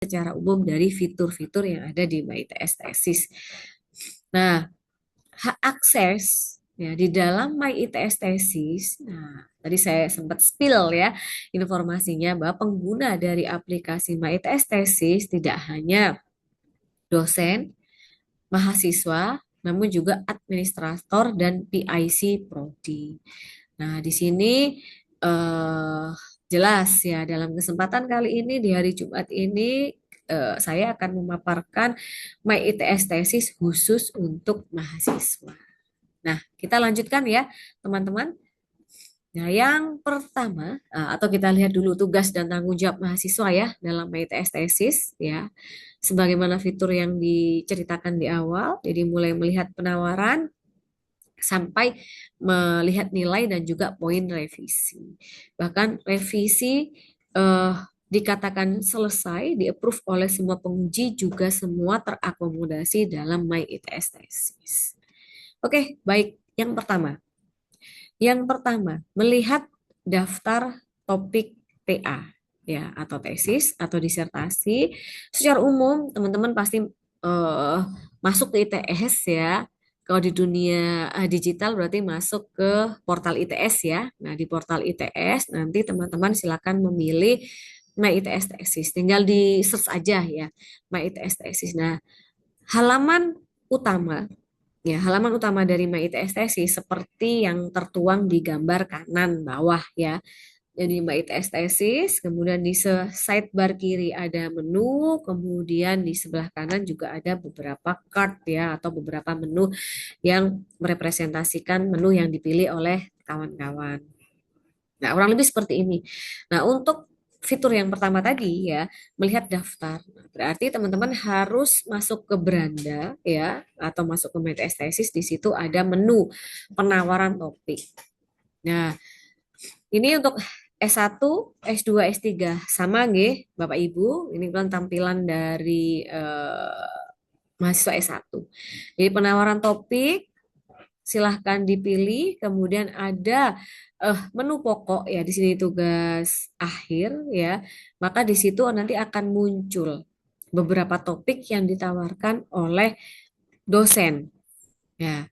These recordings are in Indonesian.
secara umum dari fitur-fitur yang ada di MyITS Tesis. Nah, hak akses ya di dalam MyITS Tesis. Nah, tadi saya sempat spill ya informasinya bahwa pengguna dari aplikasi MyITS Tesis tidak hanya dosen, mahasiswa, namun juga administrator dan PIC Prodi. Nah, di sini eh, jelas ya dalam kesempatan kali ini di hari Jumat ini saya akan memaparkan MyITS Tesis khusus untuk mahasiswa. Nah, kita lanjutkan ya, teman-teman. Nah, yang pertama, atau kita lihat dulu tugas dan tanggung jawab mahasiswa ya dalam MyITS tesis ya. Sebagaimana fitur yang diceritakan di awal, jadi mulai melihat penawaran sampai melihat nilai dan juga poin revisi. Bahkan revisi eh, dikatakan selesai, di-approve oleh semua penguji juga semua terakomodasi dalam MyITS tesis. Oke, baik. Yang pertama. Yang pertama, melihat daftar topik TA ya atau tesis atau disertasi. Secara umum, teman-teman pasti masuk ke ITS ya. Kalau di dunia digital berarti masuk ke portal ITS ya. Nah, di portal ITS nanti teman-teman silakan memilih My ITS Tesis. Tinggal di search aja ya, My ITS Tesis. Nah, halaman utama ya, halaman utama dari MyITS Tesis seperti yang tertuang di gambar kanan bawah ya. Jadi MyITS Tesis, kemudian di sidebar kiri ada menu, kemudian di sebelah kanan juga ada beberapa card ya atau beberapa menu yang merepresentasikan menu yang dipilih oleh kawan-kawan. Nah, kurang lebih seperti ini. Nah, untuk fitur yang pertama tadi ya, melihat daftar. Nah, berarti teman-teman harus masuk ke beranda ya, atau masuk ke MyTS Tesis, di situ ada menu penawaran topik. Nah, ini untuk S1, S2, S3 sama nggih, Bapak Ibu. Ini kan tampilan dari mahasiswa S1. Jadi penawaran topik silahkan dipilih, kemudian ada menu pokok ya di sini tugas akhir ya, maka di situ nanti akan muncul beberapa topik yang ditawarkan oleh dosen ya,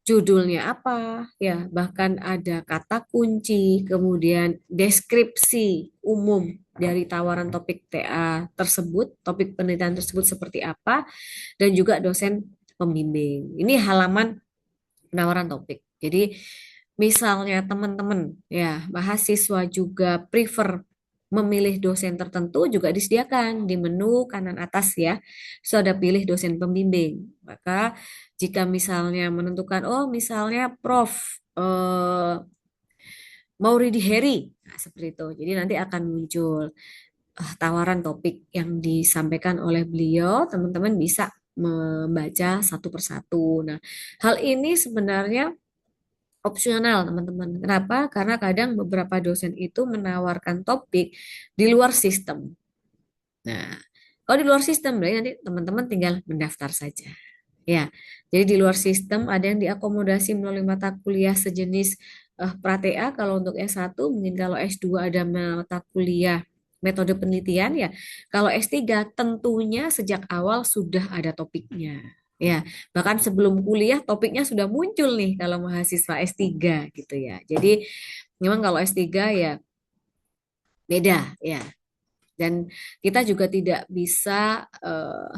judulnya apa ya, bahkan ada kata kunci, kemudian deskripsi umum dari tawaran topik TA tersebut, topik penelitian tersebut seperti apa, dan juga dosen pembimbing. Ini halaman penawaran topik. Jadi misalnya teman-teman ya mahasiswa juga prefer memilih dosen tertentu juga disediakan di menu kanan atas ya. Sudah pilih dosen pembimbing. Maka jika misalnya menentukan oh misalnya Prof Mauridi Heri, nah, seperti itu. Jadi nanti akan muncul tawaran topik yang disampaikan oleh beliau, teman-teman bisa membaca satu persatu. Nah, hal ini sebenarnya opsional, teman-teman. Kenapa? Karena kadang beberapa dosen itu menawarkan topik di luar sistem. Nah, kalau di luar sistem, berarti nanti teman-teman tinggal mendaftar saja. Ya, jadi di luar sistem ada yang diakomodasi melalui mata kuliah sejenis pra-TA kalau untuk S1, mungkin kalau S2 ada mata kuliah metode penelitian ya. Kalau S3 tentunya sejak awal sudah ada topiknya. Ya, bahkan sebelum kuliah topiknya sudah muncul nih kalau mahasiswa S3 gitu ya. Jadi memang kalau S3 ya beda ya. Dan kita juga tidak bisa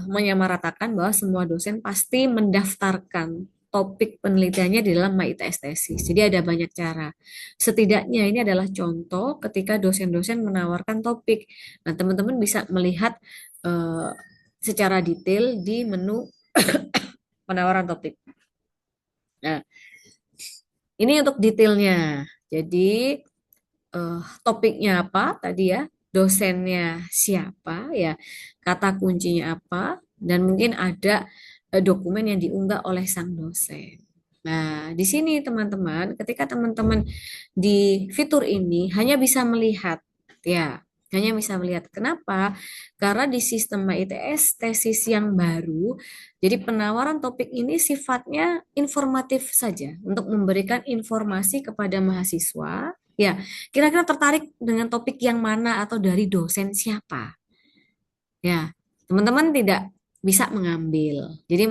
menyamaratakan bahwa semua dosen pasti mendaftarkan topik penelitiannya di dalam MyITS tesis. Jadi ada banyak cara. Setidaknya ini adalah contoh ketika dosen-dosen menawarkan topik. Nah, teman-teman bisa melihat eh, secara detail di menu penawaran topik. Nah, ini untuk detailnya. Jadi topiknya apa tadi ya, dosennya siapa ya, kata kuncinya apa, dan mungkin ada dokumen yang diunggah oleh sang dosen. Nah, di sini teman-teman, ketika teman-teman di fitur ini hanya bisa melihat ya, hanya bisa melihat. Kenapa? Karena di sistem MyITS tesis yang baru, jadi penawaran topik ini sifatnya informatif saja untuk memberikan informasi kepada mahasiswa. Ya, kira-kira tertarik dengan topik yang mana atau dari dosen siapa? Ya, teman-teman tidak bisa mengambil. Jadi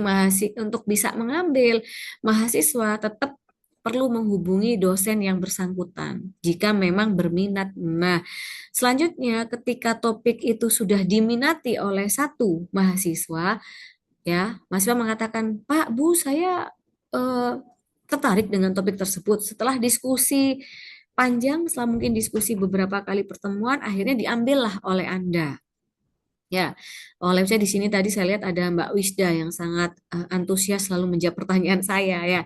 untuk bisa mengambil, mahasiswa tetap perlu menghubungi dosen yang bersangkutan jika memang berminat. Nah, selanjutnya ketika topik itu sudah diminati oleh satu mahasiswa, ya, mahasiswa mengatakan, Pak, Bu, saya eh, tertarik dengan topik tersebut. Setelah diskusi panjang, setelah mungkin diskusi beberapa kali pertemuan, akhirnya diambillah oleh Anda. Ya, oleh misalnya di sini tadi saya lihat ada Mbak Wisda yang sangat antusias selalu menjawab pertanyaan saya ya.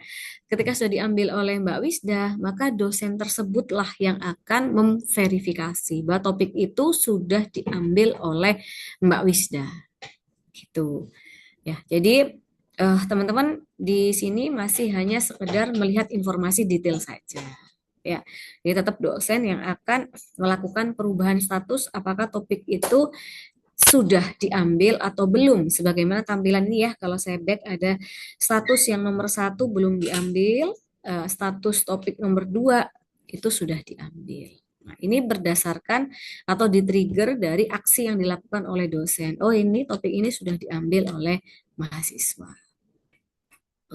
Ketika sudah diambil oleh Mbak Wisda, maka dosen tersebutlah yang akan memverifikasi bahwa topik itu sudah diambil oleh Mbak Wisda. Gitu. Ya, jadi teman-teman di sini masih hanya sekedar melihat informasi detail saja. Ya, jadi tetap dosen yang akan melakukan perubahan status apakah topik itu sudah diambil atau belum. Sebagaimana tampilan ini ya, kalau saya back ada status yang nomor satu belum diambil, status topik nomor dua itu sudah diambil. Nah, ini berdasarkan atau di-trigger dari aksi yang dilakukan oleh dosen. Oh, ini topik ini sudah diambil oleh mahasiswa.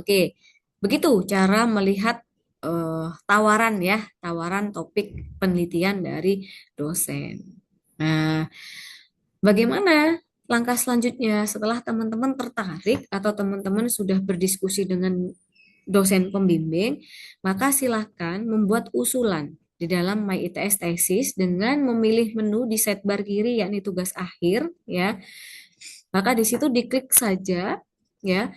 Oke, begitu cara melihat tawaran ya, tawaran topik penelitian dari dosen. Nah, bagaimana langkah selanjutnya setelah teman-teman tertarik atau teman-teman sudah berdiskusi dengan dosen pembimbing, maka silakan membuat usulan di dalam My ITS tesis dengan memilih menu di sidebar kiri yakni tugas akhir ya. Maka di situ diklik saja ya.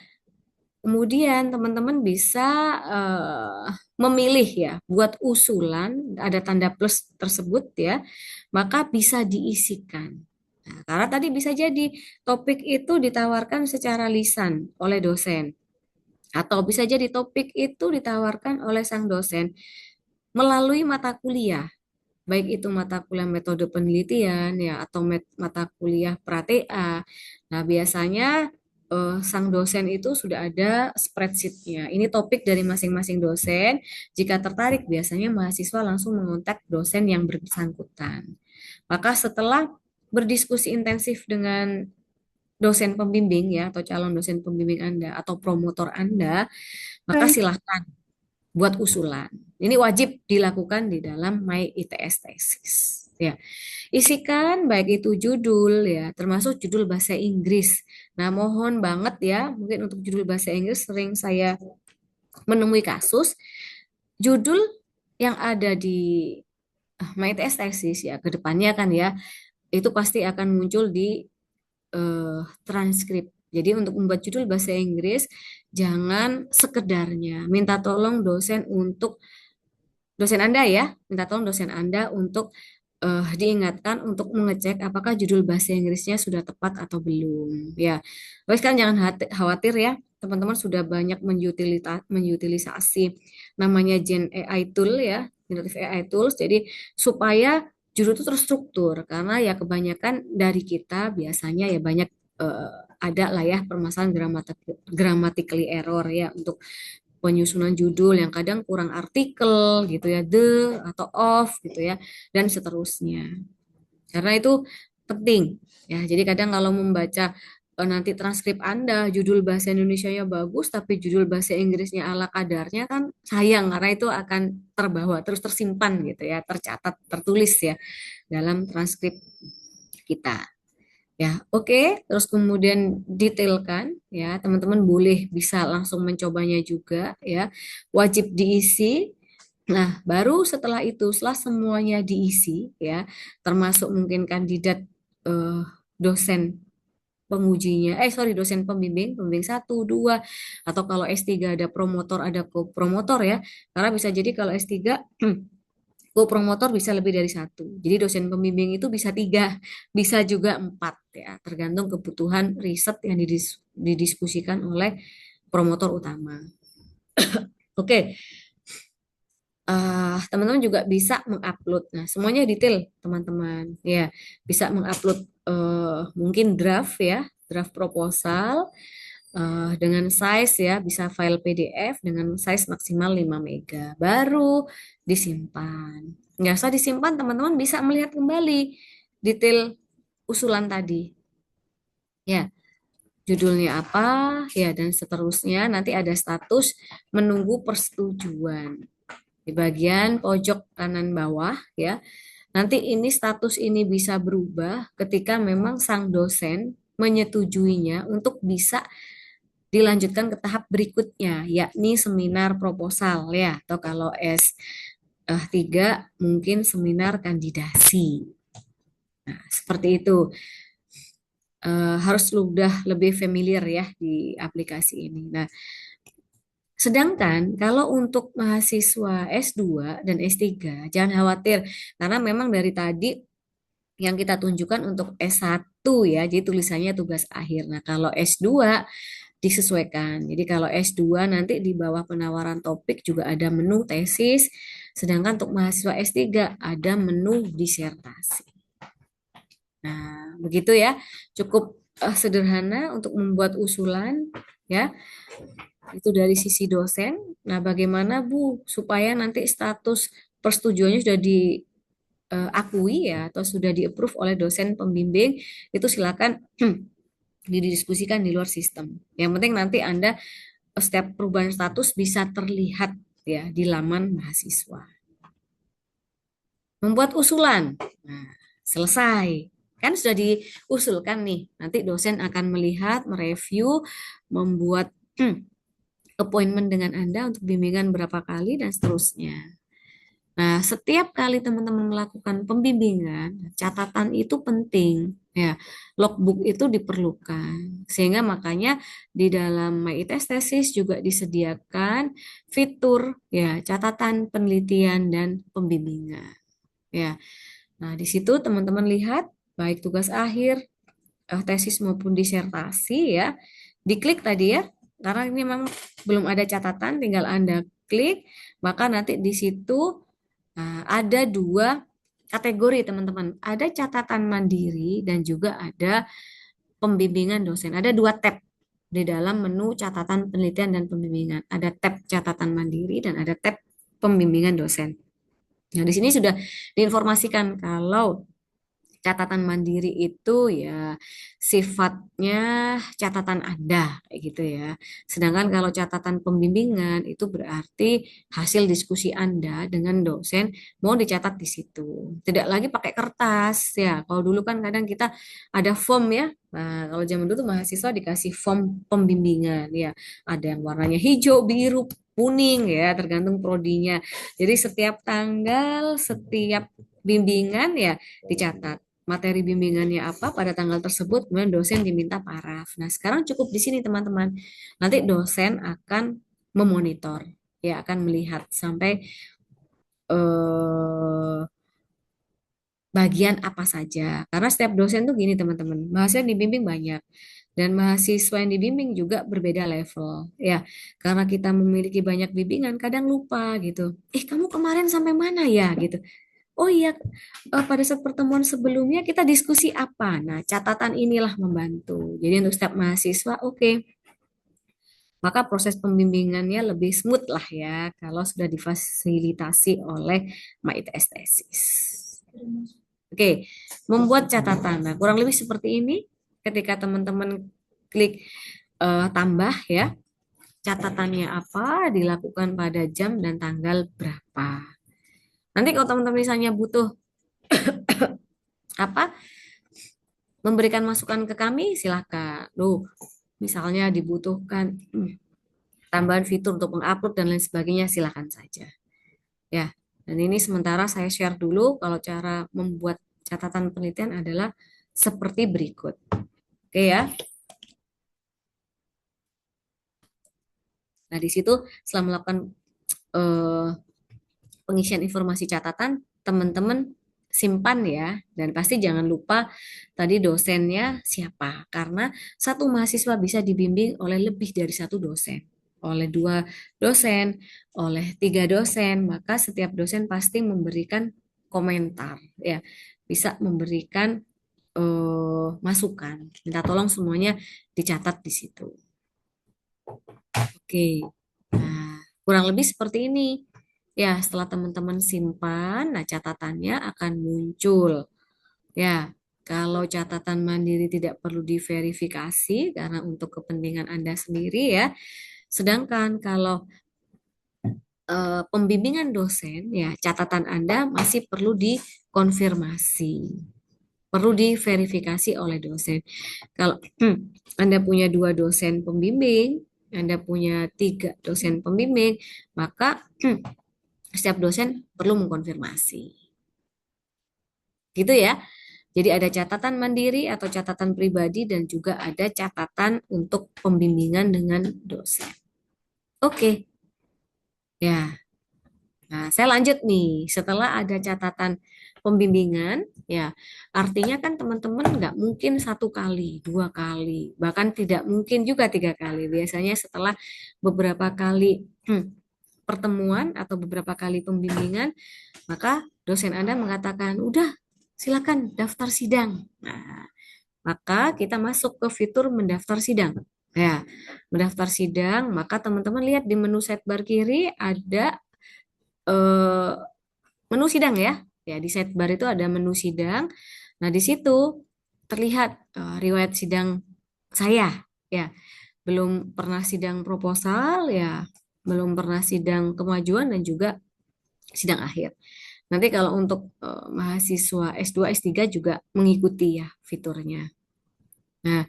Kemudian teman-teman bisa memilih ya, buat usulan ada tanda plus tersebut ya, maka bisa diisikan. Nah, karena tadi bisa jadi topik itu ditawarkan secara lisan oleh dosen, atau bisa jadi topik itu ditawarkan oleh sang dosen melalui mata kuliah, baik itu mata kuliah metode penelitian ya atau mata kuliah pra-TA. Nah, biasanya sang dosen itu sudah ada spreadsheet-nya. Ini topik dari masing-masing dosen. Jika tertarik, biasanya mahasiswa langsung mengontak dosen yang bersangkutan. Maka setelah berdiskusi intensif dengan dosen pembimbing ya atau calon dosen pembimbing Anda atau promotor Anda, maka silahkan buat usulan. Ini wajib dilakukan di dalam My ITS tesis. Ya, isikan baik itu judul ya, termasuk judul bahasa Inggris. Nah, mohon banget ya, mungkin untuk judul bahasa Inggris sering saya menemui kasus judul yang ada di My ITS tesis ya, ke depannya kan ya, itu pasti akan muncul di transkrip. Jadi untuk membuat judul bahasa Inggris, jangan sekedarnya minta tolong dosen Anda ya, minta tolong dosen Anda untuk diingatkan untuk mengecek apakah judul bahasa Inggrisnya sudah tepat atau belum. Ya, terus kan jangan khawatir ya, teman-teman sudah banyak menutilisasi namanya Gen AI tool ya, generative AI tools. Jadi supaya judul itu terstruktur karena ya kebanyakan dari kita biasanya ya banyak eh, ada lah ya permasalahan grammatically error ya untuk penyusunan judul yang kadang kurang artikel gitu ya, the atau of gitu ya, dan seterusnya. Karena itu penting ya. Jadi kadang kalau membaca nanti transkrip Anda, judul bahasa Indonesianya bagus, tapi judul bahasa Inggrisnya ala kadarnya kan sayang karena itu akan terbawa terus tersimpan gitu ya, tercatat, tertulis ya dalam transkrip kita. Ya, oke. Terus kemudian detailkan ya, teman-teman boleh bisa langsung mencobanya juga ya. Wajib diisi. Nah, baru setelah itu, setelah semuanya diisi ya, termasuk mungkin kandidat eh, dosen pengujinya, dosen pembimbing satu, dua, atau kalau S3 ada promotor, ada co-promotor ya. Karena bisa jadi kalau S3 co-promotor bisa lebih dari satu. Jadi dosen pembimbing itu bisa tiga, bisa juga empat ya, tergantung kebutuhan riset yang didiskusikan oleh promotor utama. Oke, teman-teman juga bisa mengupload. Nah, semuanya detail teman-teman. Ya, bisa mengupload mungkin draft ya, draft proposal dengan size ya, bisa file PDF dengan size maksimal 5 mega. Baru disimpan. Nggak usah disimpan, teman-teman bisa melihat kembali detail usulan tadi. Ya, judulnya apa, ya, dan seterusnya. Nanti ada status menunggu persetujuan di bagian pojok kanan bawah, ya. Nanti ini status ini bisa berubah ketika memang sang dosen menyetujuinya untuk bisa dilanjutkan ke tahap berikutnya, yakni seminar proposal, ya, atau kalau S3 mungkin seminar kandidasi. Nah, seperti itu. Harus sudah lebih familiar ya di aplikasi ini. Nah, sedangkan kalau untuk mahasiswa S2 dan S3, jangan khawatir karena memang dari tadi yang kita tunjukkan untuk S1 ya, jadi tulisannya tugas akhir. Nah, kalau S2 disesuaikan. Jadi kalau S2 nanti di bawah penawaran topik juga ada menu tesis, sedangkan untuk mahasiswa S3 ada menu disertasi. Nah, begitu ya. Cukup sederhana untuk membuat usulan ya. Itu dari sisi dosen. Nah, bagaimana Bu supaya nanti status persetujuannya sudah diakui ya atau sudah di-approve oleh dosen pembimbing, itu silakan didiskusikan di luar sistem. Yang penting nanti Anda setiap perubahan status bisa terlihat ya di laman mahasiswa. Membuat usulan. Nah, selesai. Kan sudah diusulkan nih. Nanti dosen akan melihat, mereview, membuat appointment dengan Anda untuk bimbingan berapa kali dan seterusnya. Nah, setiap kali teman-teman melakukan pembimbingan, catatan itu penting. Ya, logbook itu diperlukan. Sehingga makanya di dalam MyITS Thesis juga disediakan fitur ya catatan penelitian dan pembimbingan. Ya, nah di situ teman-teman lihat baik tugas akhir, tesis maupun disertasi ya, diklik tadi ya, karena ini memang belum ada catatan, tinggal Anda klik, maka nanti di situ ada dua kategori teman-teman, ada catatan mandiri dan juga ada pembimbingan dosen, ada dua tab di dalam menu catatan penelitian dan pembimbingan, ada tab catatan mandiri dan ada tab pembimbingan dosen. Nah, di sini sudah diinformasikan kalau catatan mandiri itu ya sifatnya catatan Anda kayak gitu ya. Sedangkan kalau catatan pembimbingan itu berarti hasil diskusi Anda dengan dosen mau dicatat di situ. Tidak lagi pakai kertas ya. Kalau dulu kan kadang kita ada form ya. Nah, kalau zaman dulu tuh mahasiswa dikasih form pembimbingan ya. Ada yang warnanya hijau, biru, kuning ya, tergantung prodinya. Jadi setiap tanggal, setiap bimbingan ya dicatat materi bimbingannya apa pada tanggal tersebut, kemudian dosen diminta paraf. Nah, sekarang cukup di sini teman-teman. Nanti dosen akan memonitor, ya akan melihat sampai eh, bagian apa saja. Karena setiap dosen tuh gini teman-teman, mahasiswa yang dibimbing banyak. Dan mahasiswa yang dibimbing juga berbeda level. Ya, karena kita memiliki banyak bimbingan, kadang lupa gitu. Kamu kemarin sampai mana ya gitu. Oh iya, pada saat pertemuan sebelumnya kita diskusi apa? Nah, catatan inilah membantu. Jadi untuk setiap mahasiswa, oke, maka proses pembimbingannya lebih smooth lah ya kalau sudah difasilitasi oleh MyITS Thesis. Oke, membuat catatan. Nah, kurang lebih seperti ini. Ketika teman-teman klik tambah ya, catatannya apa, dilakukan pada jam dan tanggal berapa. Nanti kalau teman-teman misalnya butuh apa memberikan masukan ke kami, silakan. Loh, misalnya dibutuhkan tambahan fitur untuk mengupload dan lain sebagainya, silakan saja. Ya, dan ini sementara saya share dulu kalau cara membuat catatan penelitian adalah seperti berikut. Oke ya. Nah, di situ setelah melakukan eh, pengisian informasi catatan, teman-teman simpan ya, dan pasti jangan lupa tadi dosennya siapa, karena satu mahasiswa bisa dibimbing oleh lebih dari satu dosen, oleh dua dosen, oleh tiga dosen, maka setiap dosen pasti memberikan komentar, ya, bisa memberikan masukan, minta tolong semuanya dicatat di situ. Oke, nah kurang lebih seperti ini. Ya, setelah teman-teman simpan, nah catatannya akan muncul. Ya, Kalau catatan mandiri tidak perlu diverifikasi karena untuk kepentingan Anda sendiri ya. Sedangkan kalau pembimbingan dosen, ya catatan Anda masih perlu dikonfirmasi, perlu diverifikasi oleh dosen. Kalau Anda punya 2 dosen pembimbing, Anda punya 3 dosen pembimbing, maka setiap dosen perlu mengkonfirmasi. Gitu ya. Jadi ada catatan mandiri atau catatan pribadi dan juga ada catatan untuk pembimbingan dengan dosen. Oke, ya. Nah, saya lanjut nih. Setelah ada catatan pembimbingan, ya, artinya kan teman-teman nggak mungkin 1 kali, 2 kali, bahkan tidak mungkin juga 3 kali. Biasanya setelah beberapa kali pertemuan atau beberapa kali pembimbingan, maka dosen Anda mengatakan, udah, silakan daftar sidang. Nah, maka kita masuk ke fitur mendaftar sidang. Ya, mendaftar sidang, maka teman-teman lihat di menu sidebar kiri ada eh, menu sidang ya. Ya, di sidebar itu ada menu sidang. Nah, di situ terlihat riwayat sidang saya. Ya, belum pernah sidang proposal, ya, belum pernah sidang kemajuan dan juga sidang akhir. Nanti kalau untuk mahasiswa S2, S3 juga mengikuti ya fiturnya. Nah,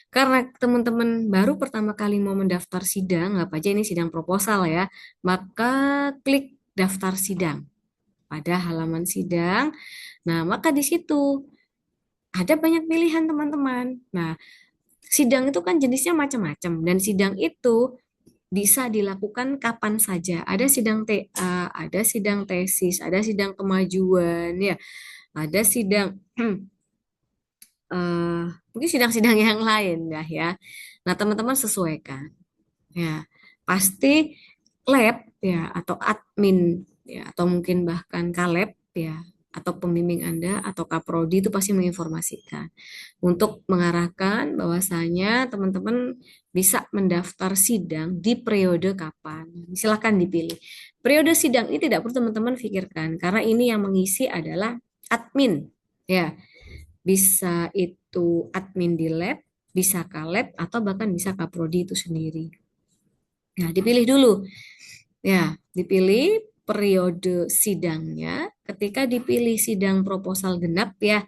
karena teman-teman baru pertama kali mau mendaftar sidang, nggak aja ini sidang proposal ya, maka klik daftar sidang pada halaman sidang. Nah, maka di situ ada banyak pilihan teman-teman. Nah, sidang itu kan jenisnya macam-macam dan sidang itu bisa dilakukan kapan saja. Ada sidang TA, ada sidang tesis, ada sidang kemajuan, ya, ada sidang mungkin sidang-sidang yang lain dah ya. Nah, teman-teman sesuaikan. Ya, pasti lab ya atau admin ya atau mungkin bahkan kaleb ya atau pembimbing Anda atau kaprodi itu pasti menginformasikan untuk mengarahkan bahwasanya teman-teman bisa mendaftar sidang di periode kapan. Silakan dipilih. Periode sidang ini tidak perlu teman-teman pikirkan karena ini yang mengisi adalah admin. Ya, bisa itu admin di lab, bisa kaleb atau bahkan bisa kaprodi itu sendiri. Nah, dipilih dulu. Ya, dipilih periode sidangnya. Ketika dipilih sidang proposal genap ya,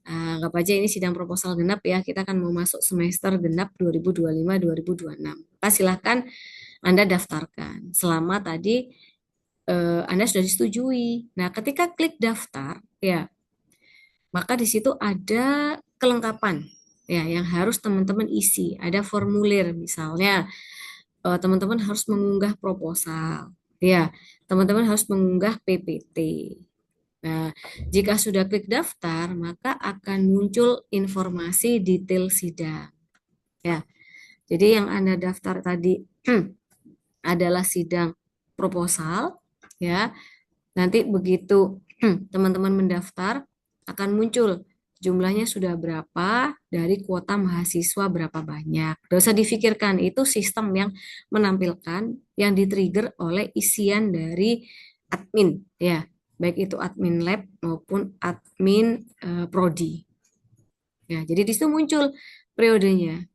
anggap aja ini sidang proposal genap ya, kita akan mau masuk semester genap 2025-2026. Maka silahkan Anda daftarkan. Selama tadi Anda sudah disetujui. Nah, ketika klik daftar, ya, maka di situ ada kelengkapan ya yang harus teman-teman isi. Ada formulir misalnya teman-teman harus mengunggah proposal. Ya, teman-teman harus mengunggah PPT. Nah, jika sudah klik daftar, maka akan muncul informasi detail sidang. Ya, jadi yang Anda daftar tadi adalah sidang proposal. Ya, nanti begitu teman-teman mendaftar, akan muncul jumlahnya sudah berapa dari kuota mahasiswa berapa banyak. Tidak usah difikirkan, itu sistem yang menampilkan yang di-trigger oleh isian dari admin ya, baik itu admin lab maupun admin prodi. Ya, jadi di situ muncul periodenya.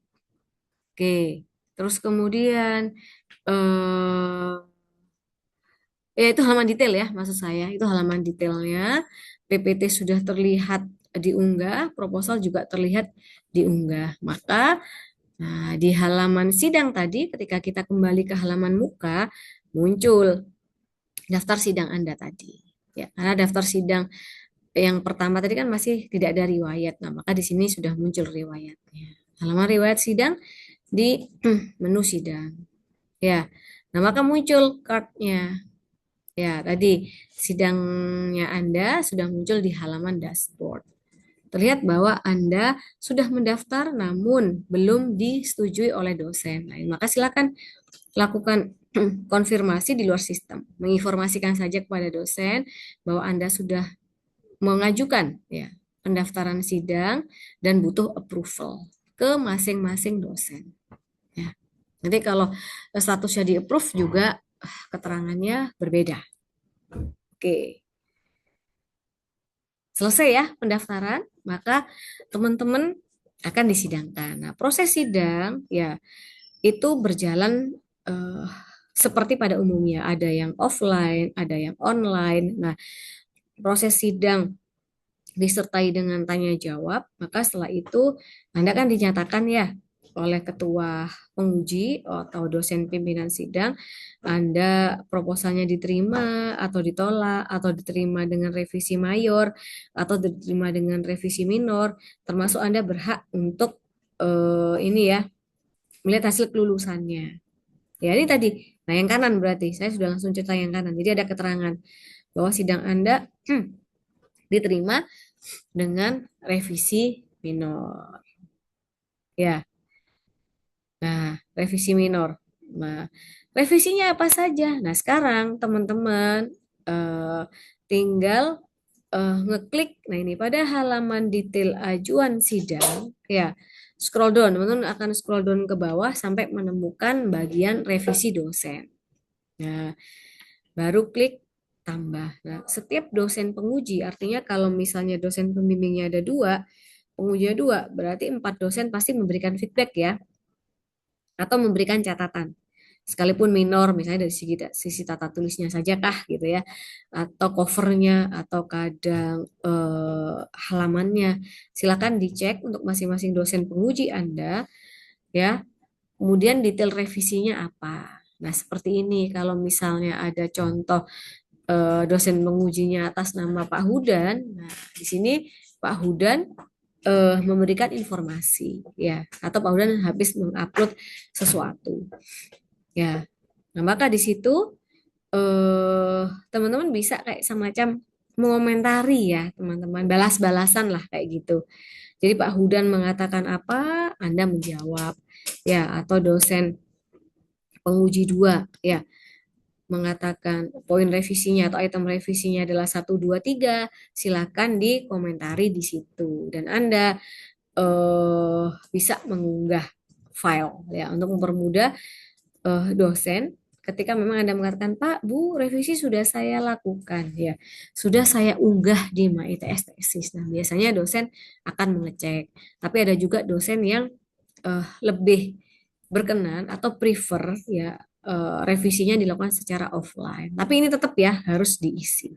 Oke, terus kemudian eh ya itu halaman detail ya, maksud saya itu halaman detailnya. PPT sudah terlihat diunggah, proposal juga terlihat diunggah. Maka di halaman sidang tadi, ketika kita kembali ke halaman muka, muncul daftar sidang Anda tadi. Ya, karena daftar sidang yang pertama tadi kan masih tidak ada riwayat. Nah, maka di sini sudah muncul riwayatnya. Halaman riwayat sidang di menu sidang. Ya, nah maka muncul card-nya. Ya, tadi sidangnya Anda sudah muncul di halaman dashboard. Terlihat bahwa Anda sudah mendaftar namun belum disetujui oleh dosen. Nah, maka silakan lakukan konfirmasi di luar sistem. Menginformasikan saja kepada dosen bahwa Anda sudah mengajukan ya pendaftaran sidang dan butuh approval ke masing-masing dosen. Ya. Nanti kalau statusnya di approve juga keterangannya berbeda. Oke. Selesai ya pendaftaran, maka teman-teman akan disidangkan. Nah, proses sidang ya itu berjalan eh, seperti pada umumnya, ada yang offline, ada yang online. Nah, proses sidang disertai dengan tanya jawab, maka setelah itu Anda kan dinyatakan ya oleh ketua penguji atau dosen pimpinan sidang, Anda proposalnya diterima atau ditolak, atau diterima dengan revisi mayor, atau diterima dengan revisi minor, termasuk Anda berhak untuk ini ya, melihat hasil kelulusannya. Ya ini tadi, nah yang kanan berarti, saya sudah langsung cerita yang kanan, jadi ada keterangan bahwa sidang Anda diterima dengan revisi minor. Ya, nah, revisi minor. Nah, revisinya apa saja? Nah, sekarang teman-teman eh, tinggal ngeklik. Nah, ini pada halaman detail ajuan sidang, ya, scroll down. Teman-teman akan scroll down ke bawah sampai menemukan bagian revisi dosen. Nah, baru klik tambah. Nah, setiap dosen penguji, artinya kalau misalnya dosen pembimbingnya ada dua, pengujinya dua, berarti empat dosen pasti memberikan feedback ya, atau memberikan catatan. Sekalipun minor, misalnya dari sisi tata tulisnya saja kah gitu ya, atau covernya, atau kadang halamannya. Silakan dicek untuk masing-masing dosen penguji Anda ya. Kemudian detail revisinya apa. Nah, seperti ini kalau misalnya ada contoh dosen mengujinya atas nama Pak Hudan. Nah, di sini Pak Hudan memberikan informasi ya, atau Pak Hudan habis mengupload sesuatu ya. Nah, maka di situ teman-teman bisa kayak semacam mengomentari ya, teman-teman, balas-balasan lah kayak gitu. Jadi Pak Hudan mengatakan apa, Anda menjawab ya, atau dosen penguji dua ya mengatakan poin revisinya atau item revisinya adalah satu 2 3, silakan dikomentari di situ dan Anda bisa mengunggah file ya untuk mempermudah dosen ketika memang Anda mengatakan Pak, Bu, revisi sudah saya lakukan ya. Sudah saya unggah di MyITS tesis. Nah, biasanya dosen akan mengecek. Tapi ada juga dosen yang lebih berkenan atau prefer ya revisinya dilakukan secara offline. Tapi ini tetap ya harus diisi.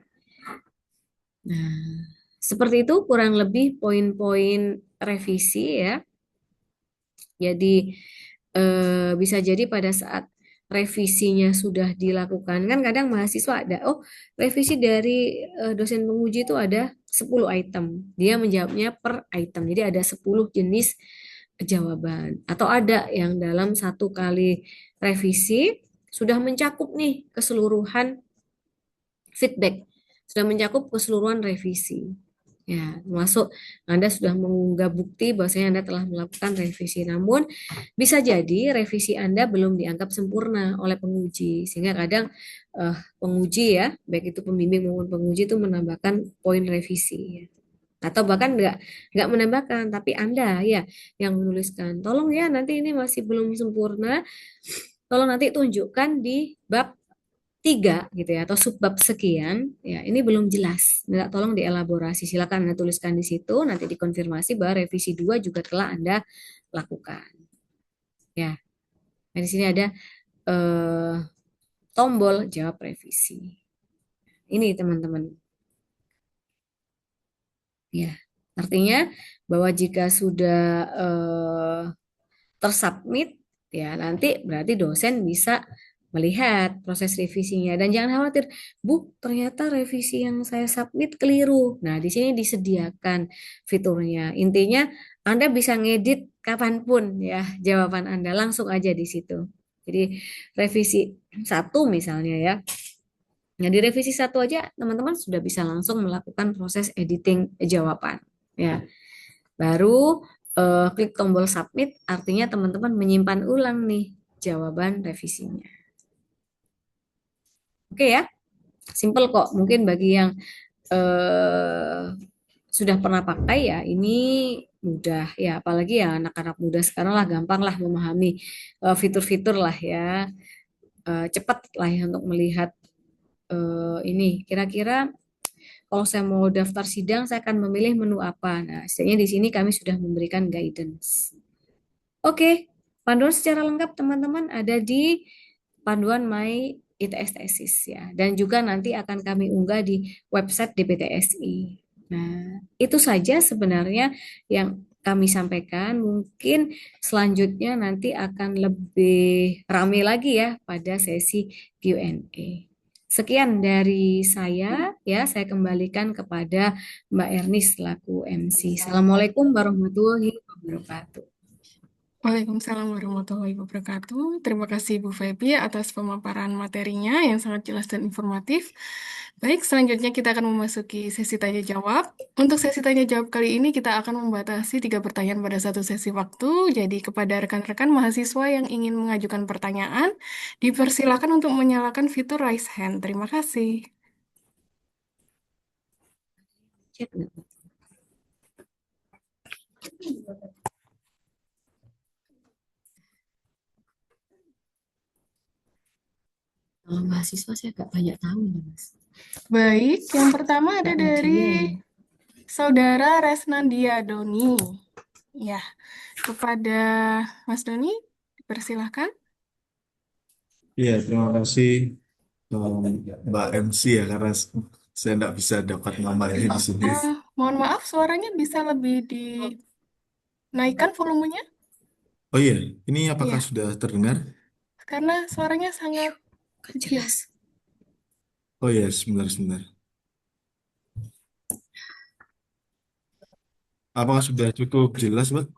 Nah, seperti itu kurang lebih poin-poin revisi ya. Jadi bisa jadi pada saat revisinya sudah dilakukan, kan kadang mahasiswa ada, oh revisi dari dosen penguji itu ada 10 item. Dia menjawabnya per item. Jadi ada 10 jenis jawaban. Atau ada yang dalam satu kali revisi sudah mencakup nih keseluruhan feedback, sudah mencakup keseluruhan revisi. Ya, termasuk Anda sudah mengunggah bukti bahwasanya Anda telah melakukan revisi. Namun, bisa jadi revisi Anda belum dianggap sempurna oleh penguji. Sehingga kadang penguji ya, baik itu pembimbing maupun penguji itu menambahkan poin revisi. Ya. Atau bahkan nggak menambahkan, tapi Anda ya yang menuliskan. Tolong ya, nanti ini masih belum sempurna. Tolong nanti tunjukkan di bab 3 gitu ya atau subbab sekian ya ini belum jelas. Minta tolong dielaborasi. Silakan Anda tuliskan di situ nanti dikonfirmasi bahwa revisi 2 juga telah Anda lakukan. Ya. Nah, di sini ada eh, tombol jawab revisi. Ini teman-teman. Ya. Artinya bahwa jika sudah tersubmit ya nanti berarti dosen bisa melihat proses revisinya dan jangan khawatir, Bu, ternyata revisi yang saya submit keliru. Nah, di sini disediakan fiturnya. Intinya Anda bisa ngedit kapanpun ya jawaban Anda langsung aja di situ. Jadi revisi satu misalnya ya. Nah, di revisi satu aja teman-teman sudah bisa langsung melakukan proses editing jawaban ya. Baru klik tombol submit, artinya teman-teman menyimpan ulang nih jawaban revisinya. Oke ya, simple kok. Mungkin bagi yang eh, sudah pernah pakai ya, ini mudah ya. Apalagi ya anak-anak muda sekarang lah gampang lah memahami fitur-fitur lah ya. Cepat lah ya untuk melihat ini. Kira-kira kalau saya mau daftar sidang, saya akan memilih menu apa. Nah, setidaknya di sini kami sudah memberikan guidance. Oke, panduan secara lengkap teman-teman ada di panduan My ITS Tesis ya. Dan juga nanti akan kami unggah di website DPTSI. Nah, itu saja sebenarnya yang kami sampaikan. Mungkin selanjutnya nanti akan lebih ramai lagi ya pada sesi Q&A. Sekian dari saya ya, saya kembalikan kepada Mbak Erni selaku MC. Assalamualaikum warahmatullahi wabarakatuh. Waalaikumsalam warahmatullahi wabarakatuh. Terima kasih Bu Feby atas pemaparan materinya yang sangat jelas dan informatif. Baik, selanjutnya kita akan memasuki sesi tanya jawab. Untuk sesi tanya jawab kali ini kita akan membatasi 3 pertanyaan pada satu sesi waktu. Jadi kepada rekan-rekan mahasiswa yang ingin mengajukan pertanyaan, dipersilakan untuk menyalakan fitur raise hand. Terima kasih. Chat nggak? Kalau mahasiswa saya agak banyak tahu nih, Mas. Baik, yang pertama ada Mbak dari Nadia ini. Saudara Resnandia Doni. Ya, kepada Mas Doni, dipersilahkan. Iya, terima kasih Mbak MC ya, karena saya tidak bisa dapat nama ini di sini. Mohon maaf, suaranya bisa lebih dinaikkan volumenya? Oh iya, ini apakah Iya, sudah terdengar? karena suaranya sangat Gak kecil. jelas. Oh iya, sebentar. Apakah sudah cukup jelas, Mbak?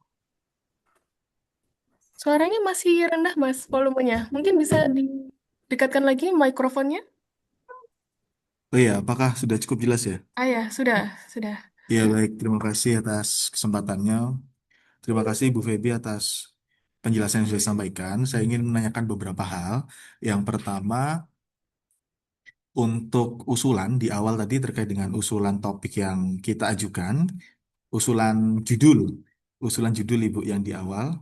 Suaranya masih rendah, Mas, volumenya. Mungkin bisa didekatkan lagi mikrofonnya? Oh iya, apakah sudah cukup jelas ya? Ah ya, sudah. Ya baik, terima kasih atas kesempatannya. Terima kasih Bu Feby atas penjelasan yang sudah disampaikan. Saya ingin menanyakan beberapa hal. Yang pertama, untuk usulan di awal tadi terkait dengan usulan topik yang kita ajukan, usulan judul, usulan judul Ibu yang di awal,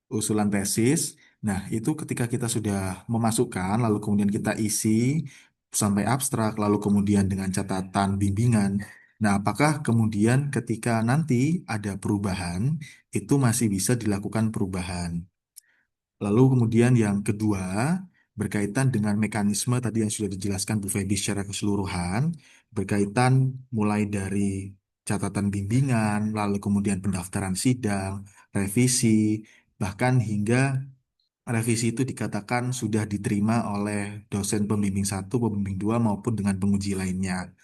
usulan tesis. Nah, itu ketika kita sudah memasukkan, lalu kemudian kita isi sampai abstrak, lalu kemudian dengan catatan bimbingan. Nah, apakah kemudian ketika nanti ada perubahan, itu masih bisa dilakukan perubahan? Lalu kemudian yang kedua, berkaitan dengan mekanisme tadi yang sudah dijelaskan Bu Feby secara keseluruhan, berkaitan mulai dari catatan bimbingan, lalu kemudian pendaftaran sidang, revisi, bahkan hingga revisi itu dikatakan sudah diterima oleh dosen pembimbing satu, pembimbing dua, maupun dengan penguji lainnya.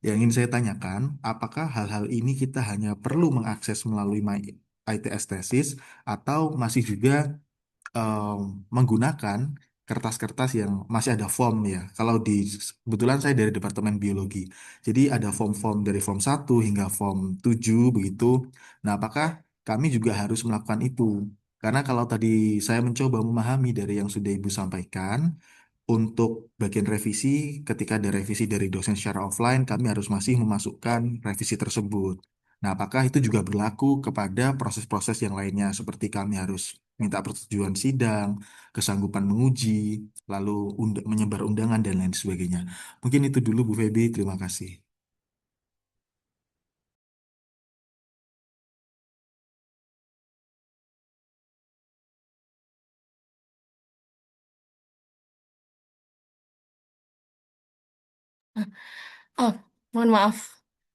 Yang ingin saya tanyakan, apakah hal-hal ini kita hanya perlu mengakses melalui My ITS Tesis atau masih juga em, menggunakan kertas-kertas yang masih ada form ya. Kalau di kebetulan saya dari Departemen Biologi. Jadi ada form-form dari form 1 hingga form 7 begitu. Nah, apakah kami juga harus melakukan itu? Karena kalau tadi saya mencoba memahami dari yang sudah Ibu sampaikan, untuk bagian revisi, ketika ada revisi dari dosen secara offline, kami harus masih memasukkan revisi tersebut. Nah, apakah itu juga berlaku kepada proses-proses yang lainnya, seperti kami harus minta persetujuan sidang, kesanggupan menguji, lalu menyebar undangan, dan lain sebagainya. Mungkin itu dulu, Bu Feby. Terima kasih. Oh, mohon maaf.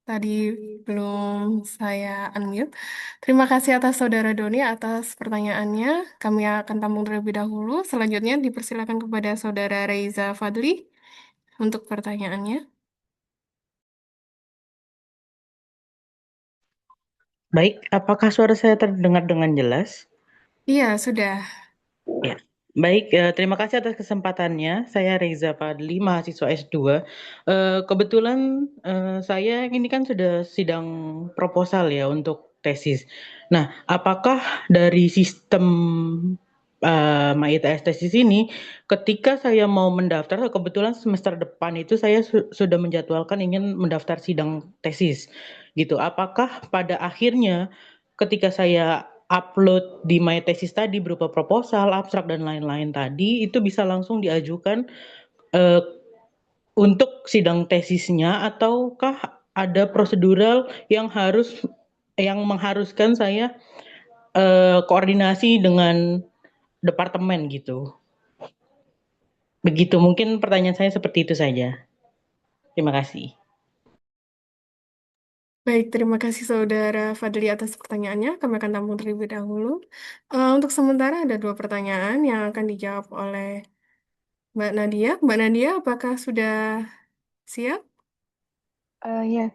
Tadi belum saya unmute. Terima kasih atas Saudara Doni atas pertanyaannya. Kami akan tampung terlebih dahulu. Selanjutnya dipersilakan kepada Saudara Reza Fadli untuk pertanyaannya. Baik, apakah suara saya terdengar dengan jelas? Iya, sudah. Ya. Baik, terima kasih atas kesempatannya. Saya Reza Fadli, mahasiswa S2. Kebetulan saya ini kan sudah sidang proposal ya untuk tesis. Nah, apakah dari sistem MyITS tesis ini, ketika saya mau mendaftar, kebetulan semester depan itu saya sudah menjadwalkan ingin mendaftar sidang tesis, gitu. Apakah pada akhirnya ketika saya upload di my thesis tadi berupa proposal, abstrak dan lain-lain tadi itu bisa langsung diajukan eh, untuk sidang tesisnya ataukah ada prosedural yang mengharuskan saya koordinasi dengan departemen gitu. Begitu, mungkin pertanyaan saya seperti itu saja. Terima kasih. Baik, terima kasih Saudara Fadli atas pertanyaannya. Kami akan tampung terlebih dahulu. Untuk sementara ada 2 pertanyaan yang akan dijawab oleh Mbak Nadia. Mbak Nadia, apakah sudah siap? Ya,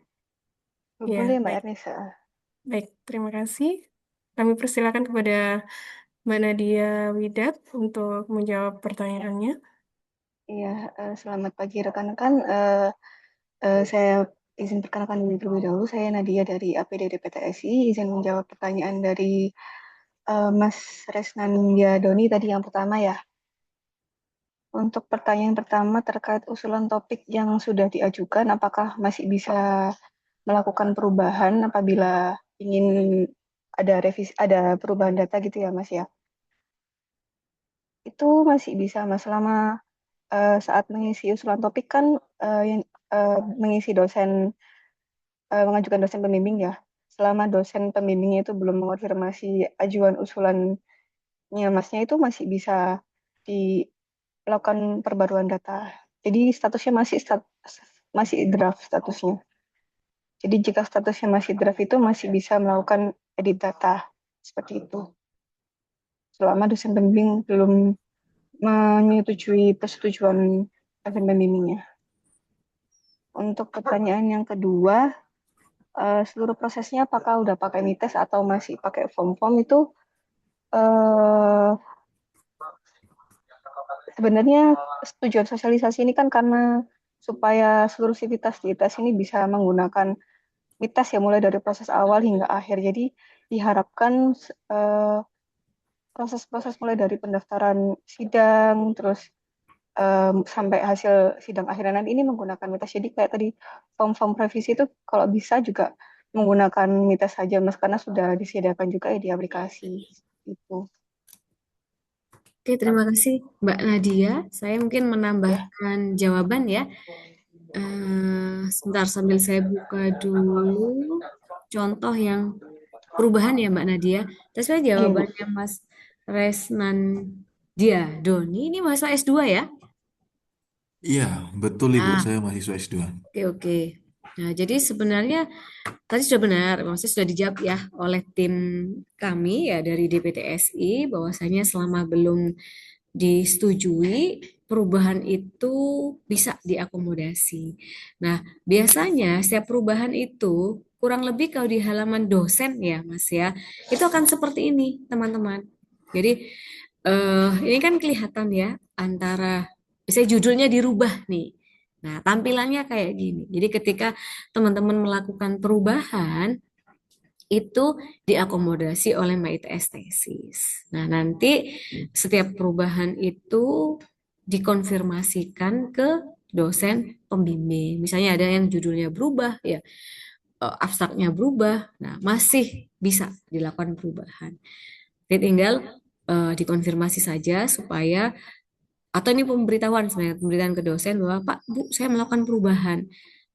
boleh Ya, Mbak baik. Ernisa. Baik, terima kasih. Kami persilakan kepada Mbak Nadia Widat untuk menjawab pertanyaannya. Iya, selamat pagi rekan-rekan. Saya izin perkenalkan diri terlebih dahulu. Saya Nadia dari APD PTSI. Izin menjawab pertanyaan dari Mas Resnandia Doni tadi yang pertama ya. Untuk pertanyaan pertama terkait usulan topik yang sudah diajukan, apakah masih bisa melakukan perubahan apabila ingin ada revisi, ada perubahan data gitu ya, Mas ya? Itu masih bisa, Mas, selama saat mengisi usulan topik kan yang mengisi mengajukan dosen pembimbing ya. Selama dosen pembimbingnya itu belum mengonfirmasi ajuan usulannya Masnya itu masih bisa dilakukan perbaruan data. Jadi statusnya masih draft statusnya. Jadi jika statusnya masih draft itu masih bisa melakukan edit data seperti itu. Selama dosen pembimbing belum menyetujui persetujuan dosen pembimbingnya. Untuk pertanyaan yang kedua, seluruh prosesnya apakah udah pakai mites atau masih pakai form-form itu eh, sebenarnya tujuan sosialisasi ini kan karena supaya seluruh sivitas di ITS ini bisa menggunakan mites ya mulai dari proses awal hingga akhir. Jadi diharapkan eh, proses-proses mulai dari pendaftaran sidang terus sampai hasil sidang akhirnya nanti ini menggunakan mites. Jadi kayak tadi form-form revisi itu kalau bisa juga menggunakan mites saja Mas karena sudah disediakan juga ya di aplikasi itu. Oke, terima kasih Mbak Nadia. Saya mungkin Ya, menambahkan jawaban ya. Sebentar sambil saya buka dulu contoh yang perubahan ya Mbak Nadia. Terus saya iya Bu. jawabannya Mas Resnan Dia Doni, ini mahasiswa S2 ya? Iya, betul Ibu, Ah, saya mahasiswa S2. oke oke. Nah, jadi sebenarnya tadi sudah benar, maksudnya sudah dijawab ya oleh tim kami ya dari DPTSI bahwasanya selama belum disetujui, perubahan itu bisa diakomodasi. Nah, biasanya setiap perubahan itu kurang lebih kalau di halaman dosen ya, Mas ya, itu akan seperti ini, teman-teman. Jadi ini kan kelihatan ya antara misalnya judulnya dirubah nih. Nah, tampilannya kayak gini. Jadi ketika teman-teman melakukan perubahan, itu diakomodasi oleh MyITS tesis. Nah, nanti setiap perubahan itu dikonfirmasikan ke dosen pembimbing. Misalnya ada yang judulnya berubah, ya abstraknya berubah. Nah, masih bisa dilakukan perubahan. Jadi tinggal dikonfirmasi saja supaya atau ini pemberitahuan sebenarnya pemberitahuan ke dosen bahwa Pak Bu saya melakukan perubahan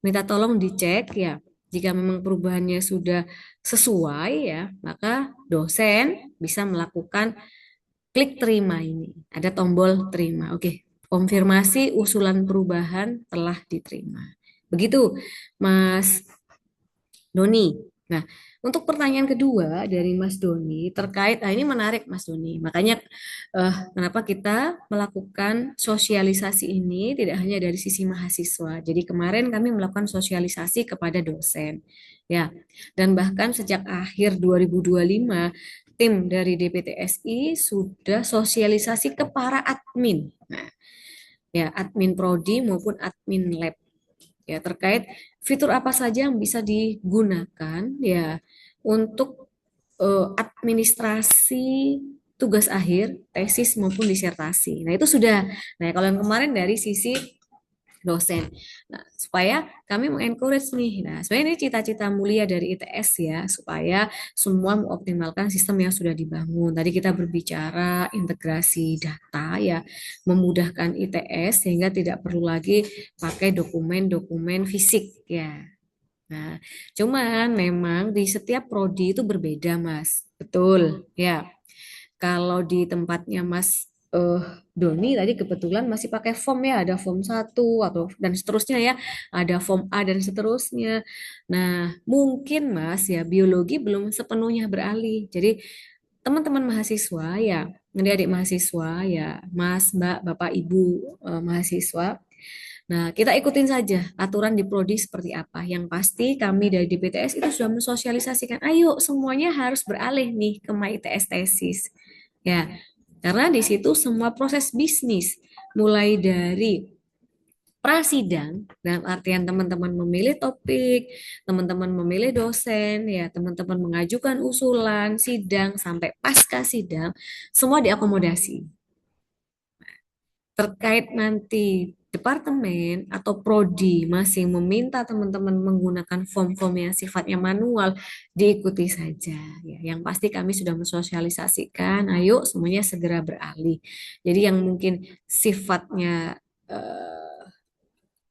minta tolong dicek ya jika memang perubahannya sudah sesuai ya maka dosen bisa melakukan klik terima ini ada tombol terima oke konfirmasi usulan perubahan telah diterima begitu Mas Doni. Nah, untuk pertanyaan kedua dari Mas Doni terkait, nah ini menarik Mas Doni. Makanya kenapa kita melakukan sosialisasi ini tidak hanya dari sisi mahasiswa. Jadi kemarin kami melakukan sosialisasi kepada dosen. Ya, dan bahkan sejak akhir 2025 tim dari DPTSI sudah sosialisasi ke para admin. Nah, ya admin prodi maupun admin lab ya terkait fitur apa saja yang bisa digunakan ya untuk administrasi tugas akhir, tesis maupun disertasi. Nah, itu sudah. Nah, kalau yang kemarin dari sisi dosen. Nah, supaya kami mengencourage nih. Nah, sebenarnya ini cita-cita mulia dari ITS ya, supaya semua mengoptimalkan sistem yang sudah dibangun. Tadi kita berbicara integrasi data ya, memudahkan ITS sehingga tidak perlu lagi pakai dokumen-dokumen fisik ya. Nah, cuman memang di setiap prodi itu berbeda, Mas. Betul, ya. Kalau di tempatnya Mas Doni tadi kebetulan masih pakai form ya, ada form 1 atau dan seterusnya ya, ada form A dan seterusnya. Nah, mungkin Mas ya biologi belum sepenuhnya beralih. Jadi teman-teman mahasiswa ya, adik-adik mahasiswa ya, Mas, Mbak, Bapak, Ibu mahasiswa. Nah, kita ikutin saja aturan di prodi seperti apa. Yang pasti kami dari DPTS itu sudah mensosialisasikan, ayo semuanya harus beralih nih ke MyITS tesis. Ya, karena di situ semua proses bisnis, mulai dari prasidang, dalam artian teman-teman memilih topik, teman-teman memilih dosen, ya teman-teman mengajukan usulan, sidang, sampai pasca sidang, semua diakomodasi. Terkait nanti departemen atau prodi masih meminta teman-teman menggunakan form-form yang sifatnya manual, diikuti saja. Ya, yang pasti kami sudah mensosialisasikan, ayo semuanya segera beralih. Jadi yang mungkin sifatnya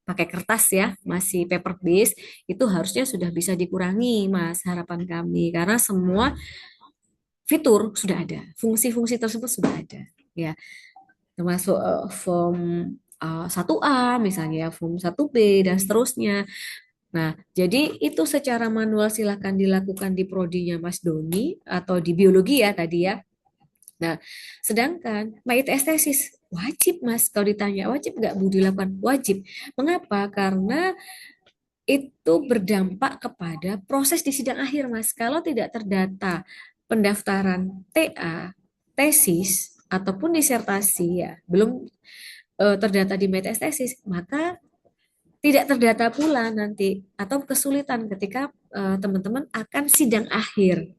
pakai kertas ya, masih paper base, itu harusnya sudah bisa dikurangi, Mas, harapan kami. Karena semua fitur sudah ada, fungsi-fungsi tersebut sudah ada. Ya, termasuk form 1A misalnya, form 1B dan seterusnya. Nah, jadi itu secara manual silakan dilakukan di prodinya Mas Doni atau di biologi ya tadi ya. Nah, sedangkan MyITS tesis wajib Mas, kalau ditanya wajib nggak Bu dilakukan? Wajib. Mengapa? Karena itu berdampak kepada proses di sidang akhir Mas. Kalau tidak terdata pendaftaran TA, tesis, ataupun disertasi ya, belum terdata di MyITS tesis, maka tidak terdata pula nanti atau kesulitan ketika teman-teman akan sidang akhir.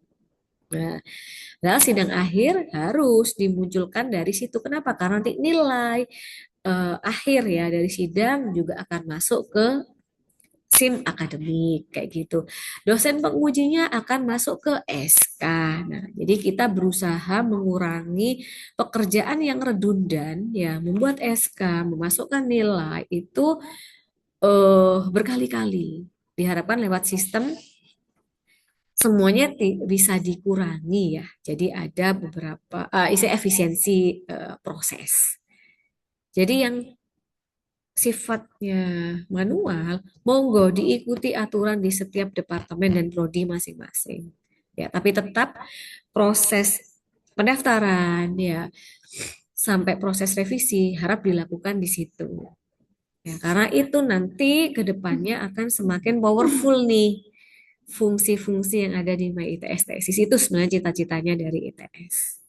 Nah, sidang akhir harus dimunculkan dari situ. Kenapa? Karena nanti nilai akhir ya dari sidang juga akan masuk ke SIM akademik kayak gitu. Dosen pengujinya akan masuk ke SK. Nah, jadi kita berusaha mengurangi pekerjaan yang redundan ya, membuat SK, memasukkan nilai itu berkali-kali. Diharapkan lewat sistem semuanya bisa dikurangi ya. Jadi ada beberapa efisiensi proses. Jadi yang sifatnya manual, monggo diikuti aturan di setiap departemen dan prodi masing-masing. Ya, tapi tetap proses pendaftaran ya sampai proses revisi harap dilakukan di situ. Ya, karena itu nanti ke depannya akan semakin powerful nih fungsi-fungsi yang ada di MyITS tesis. Itu sebenarnya cita-citanya dari ITS.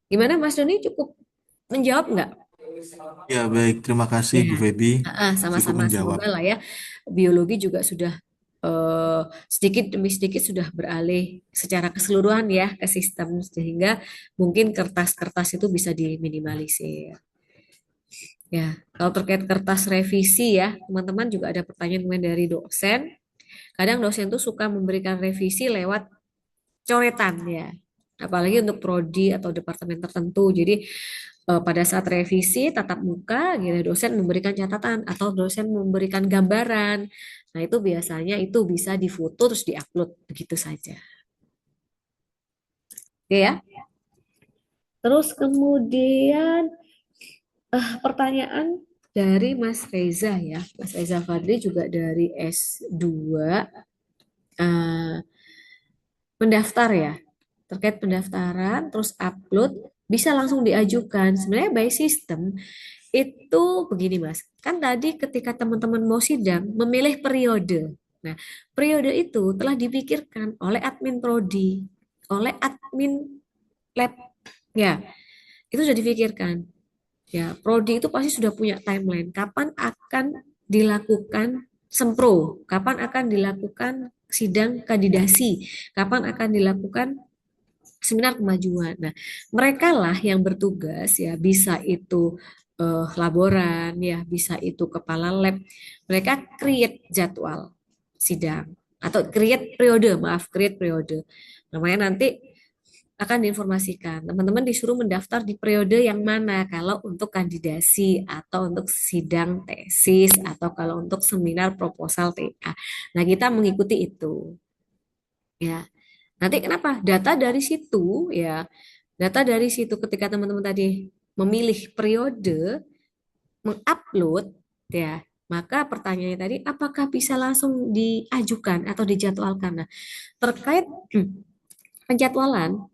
Gimana Mas Doni, cukup menjawab nggak? Ya, baik. Terima kasih Bu Ya, Feby. Cukup sama-sama. menjawab. Semoga lah ya biologi juga sudah sedikit demi sedikit sudah beralih secara keseluruhan ya ke sistem sehingga mungkin kertas-kertas itu bisa diminimalisir. Ya, kalau terkait kertas revisi ya, teman-teman juga ada pertanyaan dari dosen. Kadang dosen tuh suka memberikan revisi lewat coretan ya. Apalagi untuk prodi atau departemen tertentu. Jadi pada saat revisi tatap muka, gitu, dosen memberikan catatan atau dosen memberikan gambaran. Nah, itu biasanya itu bisa difoto terus diupload begitu saja. Oke ya. Terus kemudian pertanyaan dari Mas Reza ya. Mas Reza Fadli juga dari S2 mendaftar ya. Terkait pendaftaran terus upload bisa langsung diajukan. Sebenarnya by system itu begini Mas, kan tadi ketika teman-teman mau sidang memilih periode. Nah, periode itu telah dipikirkan oleh admin prodi, oleh admin lab. Ya, itu sudah dipikirkan. Ya, prodi itu pasti sudah punya timeline. Kapan akan dilakukan sempro? Kapan akan dilakukan sidang kandidasi? Kapan akan dilakukan seminar kemajuan. Nah, mereka lah yang bertugas ya, bisa itu laboran ya, bisa itu kepala lab. Mereka create jadwal sidang atau create periode. Namanya nanti akan diinformasikan. Teman-teman disuruh mendaftar di periode yang mana kalau untuk kandidasi atau untuk sidang tesis atau kalau untuk seminar proposal TA. Nah, kita mengikuti itu ya. Nanti kenapa? Data dari situ ketika teman-teman tadi memilih periode, mengupload ya, maka pertanyaannya tadi apakah bisa langsung diajukan atau dijadwalkan? Nah, terkait penjadwalan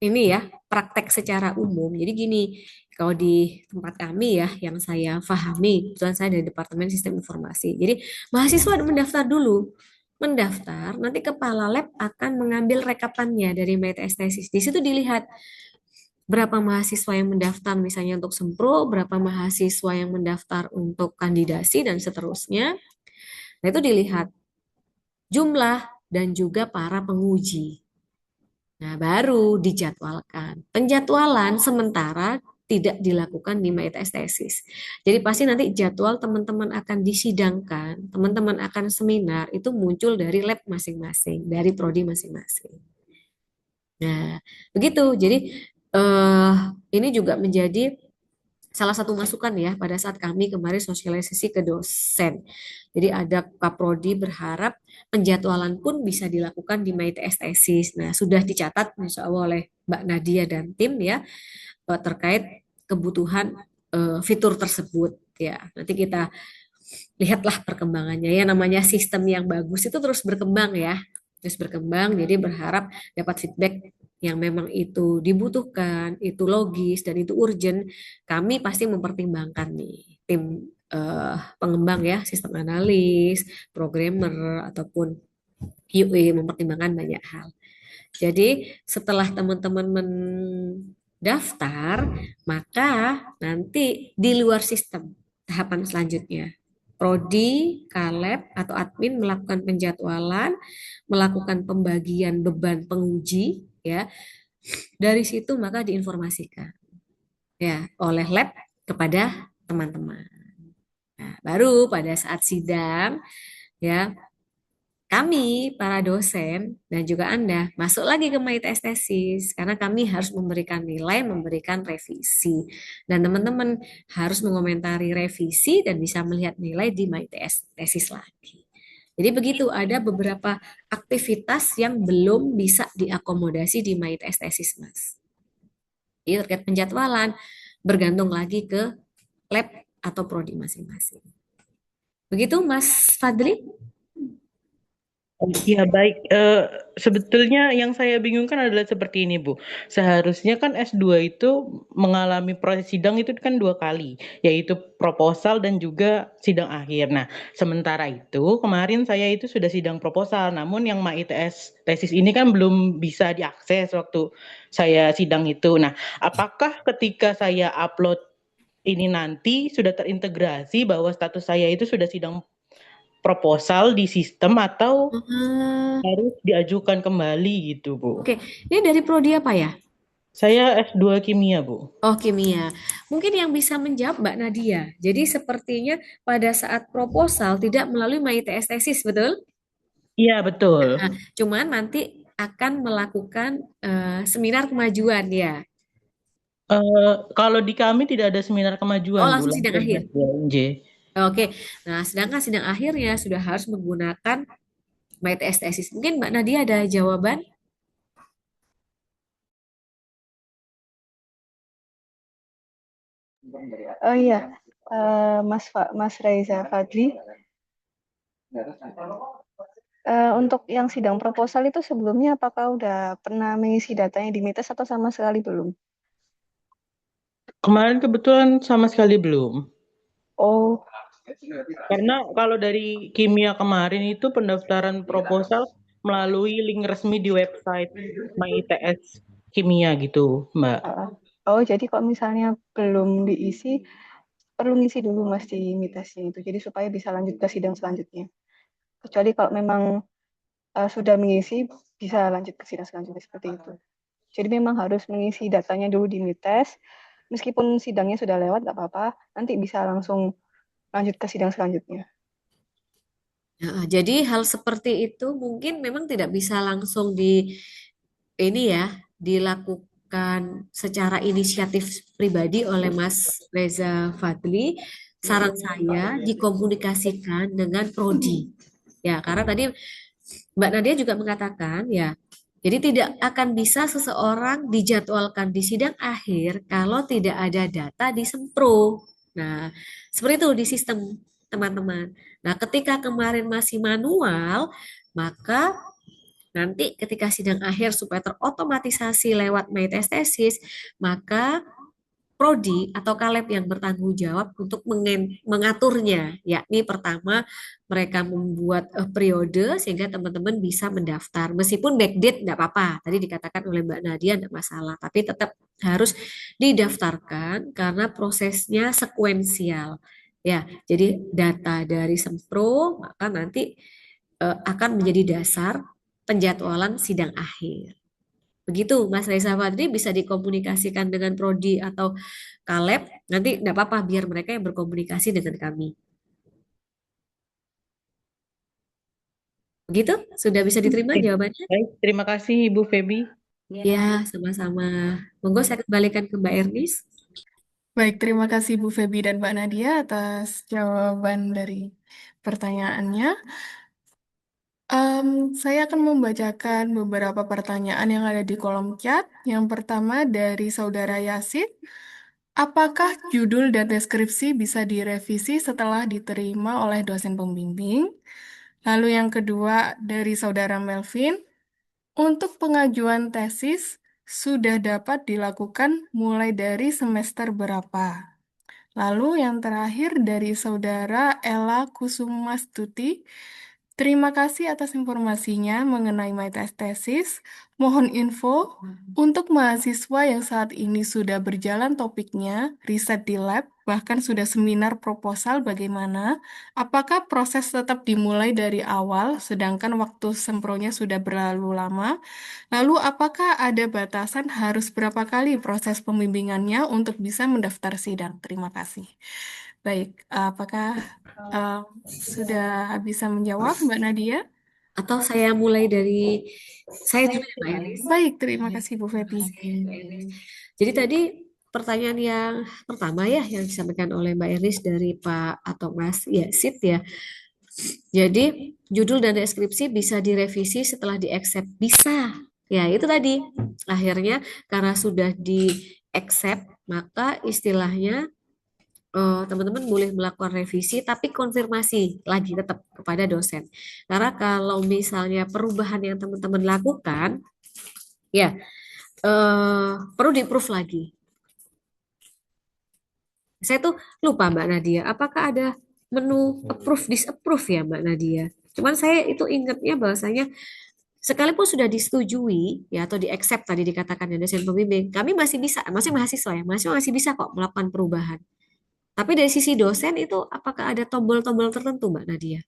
ini ya, praktek secara umum. Jadi gini, kalau di tempat kami ya, yang saya pahami, kebetulan saya dari Departemen Sistem Informasi. Jadi mahasiswa mendaftar dulu. Mendaftar, nanti kepala lab akan mengambil rekapannya dari MyTS tesis. Di situ dilihat berapa mahasiswa yang mendaftar misalnya untuk sempro, berapa mahasiswa yang mendaftar untuk kandidasi, dan seterusnya. Nah, itu dilihat jumlah dan juga para penguji. Nah, baru dijadwalkan. Penjadwalan sementara tidak dilakukan di MyTS tesis. Jadi pasti nanti jadwal teman-teman akan disidangkan, teman-teman akan seminar, itu muncul dari lab masing-masing, dari prodi masing-masing. Nah, begitu. Jadi eh, ini juga menjadi salah satu masukan ya pada saat kami kemarin sosialisasi ke dosen. Jadi ada Kaprodi berharap penjadwalan pun bisa dilakukan di MyTS tesis. Nah, sudah dicatat insya Allah oleh Mbak Nadia dan tim ya terkait kebutuhan fitur tersebut ya. Nanti kita lihatlah perkembangannya ya, namanya sistem yang bagus itu terus berkembang ya, terus berkembang. Jadi berharap dapat feedback yang memang itu dibutuhkan, itu logis dan itu urgent. Kami pasti mempertimbangkan nih tim pengembang ya, sistem analis, programmer ataupun QA, mempertimbangkan banyak hal. Jadi setelah teman-teman mendaftar, maka nanti di luar sistem tahapan selanjutnya. Prodi, Kaleb, atau admin melakukan penjadwalan, melakukan pembagian beban penguji, ya. Dari situ maka diinformasikan, ya, oleh lab kepada teman-teman. Nah, baru pada saat sidang, ya, kami, para dosen, dan juga Anda, masuk lagi ke MyTS tesis, karena kami harus memberikan nilai, memberikan revisi. Dan teman-teman harus mengomentari revisi dan bisa melihat nilai di MyTS tesis lagi. Jadi begitu, ada beberapa aktivitas yang belum bisa diakomodasi di MyTS tesis, Mas. Jadi terkait penjadwalan, bergantung lagi ke lab atau prodi masing-masing. Begitu, Mas Fadli? Iya baik, sebetulnya yang saya bingungkan adalah seperti ini Bu, seharusnya kan S2 itu mengalami proses sidang itu kan 2 kali, yaitu proposal dan juga sidang akhir. Nah, sementara itu kemarin saya itu sudah sidang proposal, namun yang MyITS tesis ini kan belum bisa diakses waktu saya sidang itu. Nah, apakah ketika saya upload ini nanti sudah terintegrasi bahwa status saya itu sudah sidang proposal di sistem atau harus diajukan kembali gitu, Bu? Oke, ini dari prodi apa ya? Saya S2 Kimia, Bu. Oh, kimia. Mungkin yang bisa menjawab Mbak Nadia. Jadi sepertinya pada saat proposal tidak melalui MyITS tesis, betul? Iya, betul. Nah, cuman nanti akan melakukan seminar kemajuan ya. Kalau di kami tidak ada seminar Oh, kemajuan, Bu, langsung sidang langsung akhir. SBMJ. Oke. Nah, sedangkan sidang akhirnya sudah harus menggunakan MyITS tesis. Mungkin Mbak Nadia ada jawaban? Oh iya, Mas Reza Fadli, untuk yang sidang proposal itu sebelumnya apakah udah pernah mengisi datanya di MITES atau sama sekali belum? Kemarin kebetulan sama sekali belum. Oh, Karena kalau dari kimia kemarin itu pendaftaran proposal melalui link resmi di website MyITS Kimia gitu, Mbak. oh jadi kalau misalnya belum diisi, perlu ngisi dulu Mas di MITESnya itu, jadi supaya bisa lanjut ke sidang selanjutnya. Kecuali kalau memang sudah mengisi, bisa lanjut ke sidang selanjutnya seperti itu. Jadi memang harus mengisi datanya dulu di mid test. Meskipun sidangnya sudah lewat, nggak apa-apa. Nanti bisa langsung lanjut ke sidang selanjutnya. Ya, jadi hal seperti itu mungkin memang tidak bisa langsung dilakukan secara inisiatif pribadi oleh Mas Reza Fadli. Saran saya dikomunikasikan dengan prodi. Ya, karena tadi Mbak Nadia juga mengatakan ya, jadi tidak akan bisa seseorang dijadwalkan di sidang akhir kalau tidak ada data di Sempro. Nah, seperti itu di sistem teman-teman. Nah, ketika kemarin masih manual, maka nanti ketika sidang akhir supaya terotomatisasi lewat MyTestThesis, maka prodi atau kaleb yang bertanggung jawab untuk mengaturnya, yakni pertama mereka membuat periode sehingga teman-teman bisa mendaftar. Meskipun backdate tidak apa-apa, tadi dikatakan oleh Mbak Nadia tidak masalah, tapi tetap harus didaftarkan karena prosesnya sekuensial. Ya, jadi data dari Sempro maka nanti akan menjadi dasar penjadwalan sidang akhir. Begitu, Mas Reza Fadli bisa dikomunikasikan dengan Prodi atau Kaleb. Nanti tidak apa-apa, biar mereka yang berkomunikasi dengan kami. Begitu? Sudah bisa diterima jawabannya? Baik, terima kasih Ibu Feby. Ya, sama-sama. Monggo saya kembalikan ke Mbak Ernis. Baik, terima kasih Bu Feby dan Mbak Nadia atas jawaban dari pertanyaannya. Saya akan membacakan beberapa pertanyaan yang ada di kolom chat. Yang pertama dari Saudara Yasid. Apakah judul dan deskripsi bisa direvisi setelah diterima oleh dosen pembimbing? Lalu yang kedua dari Saudara Melvin. Untuk pengajuan tesis sudah dapat dilakukan mulai dari semester berapa? Lalu yang terakhir dari Saudara Ella Kusumastuti. Terima kasih atas informasinya mengenai MyTestThesis. Mohon info untuk mahasiswa yang saat ini sudah berjalan topiknya, riset di lab, bahkan sudah seminar proposal bagaimana, apakah proses tetap dimulai dari awal, sedangkan waktu sempronya sudah berlalu lama? Lalu apakah ada batasan harus berapa kali proses pembimbingannya untuk bisa mendaftar sidang? Terima kasih. Baik, apakah sudah bisa menjawab, Mbak Nadia? Atau saya mulai dari saya dulu ya, Mbak Ernis. Baik, terima kasih Bu Feby. Jadi tadi pertanyaan yang pertama ya yang disampaikan oleh Mbak Ernis dari Pak atau Mas Yasid ya. Jadi judul dan deskripsi bisa direvisi setelah di-accept. Bisa. Ya, itu tadi. Akhirnya karena sudah di-accept, maka istilahnya teman-teman boleh melakukan revisi tapi konfirmasi lagi tetap kepada dosen. Karena kalau misalnya perubahan yang teman-teman lakukan, ya perlu di-proof lagi. Saya tuh lupa Mbak Nadia, apakah ada menu approve disapprove ya Mbak Nadia? Cuman saya itu ingatnya bahwasanya sekalipun sudah disetujui ya atau di-accept tadi dikatakan ya dosen pembimbing, kami masih bisa, masih mahasiswa ya, masih bisa kok melakukan perubahan. Tapi dari sisi dosen itu apakah ada tombol-tombol tertentu Mbak Nadia?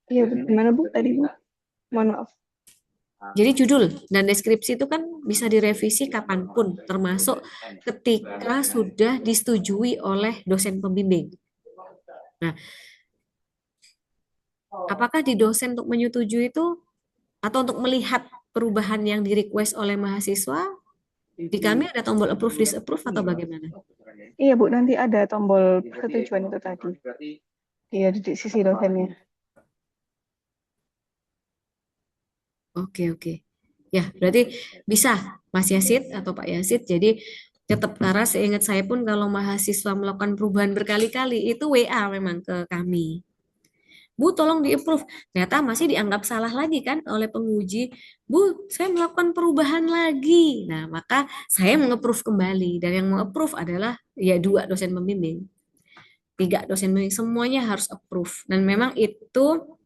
Iya, gimana Bu tadi Bu? Mohon maaf. Jadi judul dan deskripsi itu kan bisa direvisi kapanpun, termasuk ketika sudah disetujui oleh dosen pembimbing. Nah, apakah di dosen untuk menyetujui itu atau untuk melihat perubahan yang di-request oleh mahasiswa, di kami ada tombol approve disapprove atau bagaimana? Iya Bu, nanti ada tombol persetujuan itu tadi. Iya, di sisi dosennya. Oke. Ya, berarti bisa Mas Yasid atau Pak Yasid. Jadi tetap karena seingat saya pun kalau mahasiswa melakukan perubahan berkali-kali itu WA memang ke kami. Bu, tolong di-approve. Ternyata masih dianggap salah lagi kan oleh penguji. Bu, saya melakukan perubahan lagi. Nah, maka saya meng-approve kembali. Dan yang meng-approve adalah ya 2 dosen pembimbing. 3 dosen pembimbing. Semuanya harus approve. Dan memang itu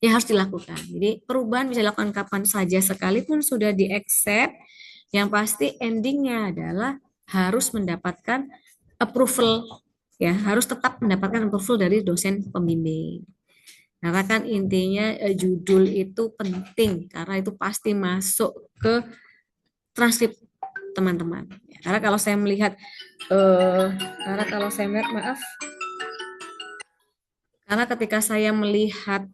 ya harus dilakukan. Jadi perubahan bisa dilakukan kapan saja sekalipun sudah di-accept. Yang pasti endingnya adalah harus mendapatkan approval ya harus tetap mendapatkan approval dari dosen pembimbing. Karena kan intinya judul itu penting karena itu pasti masuk ke transkrip teman-teman. Karena kalau saya melihat maaf, karena ketika saya melihat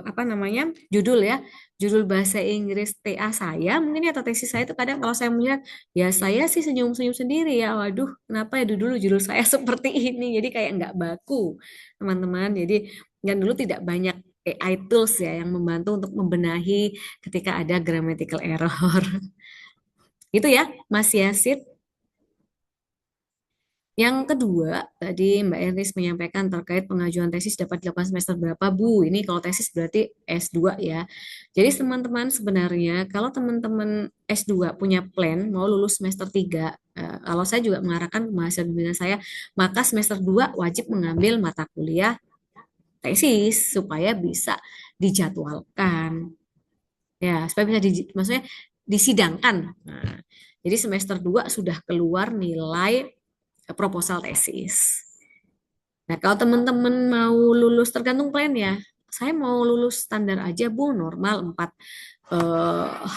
apa namanya judul ya, judul bahasa Inggris TA saya mungkin ya atau tesis saya itu kadang kalau saya melihat ya saya sih senyum-senyum sendiri ya, waduh kenapa ya dulu judul saya seperti ini, jadi kayak nggak baku teman-teman. Jadi kan dulu tidak banyak AI tools ya yang membantu untuk membenahi ketika ada grammatical error. Itu ya Mas Yasid. Yang kedua, tadi Mbak Eris menyampaikan terkait pengajuan tesis dapat dilakukan semester berapa, Bu? Ini kalau tesis berarti S2 ya. Jadi teman-teman sebenarnya kalau teman-teman S2 punya plan mau lulus semester 3, kalau saya juga mengarahkan mahasiswa bimbingan saya, maka semester 2 wajib mengambil mata kuliah tesis supaya bisa dijadwalkan. Ya, supaya bisa maksudnya disidangkan. Nah, jadi semester 2 sudah keluar nilai proposal tesis. Nah, kalau teman-teman mau lulus tergantung plan ya. Saya mau lulus standar aja, Bu, normal 4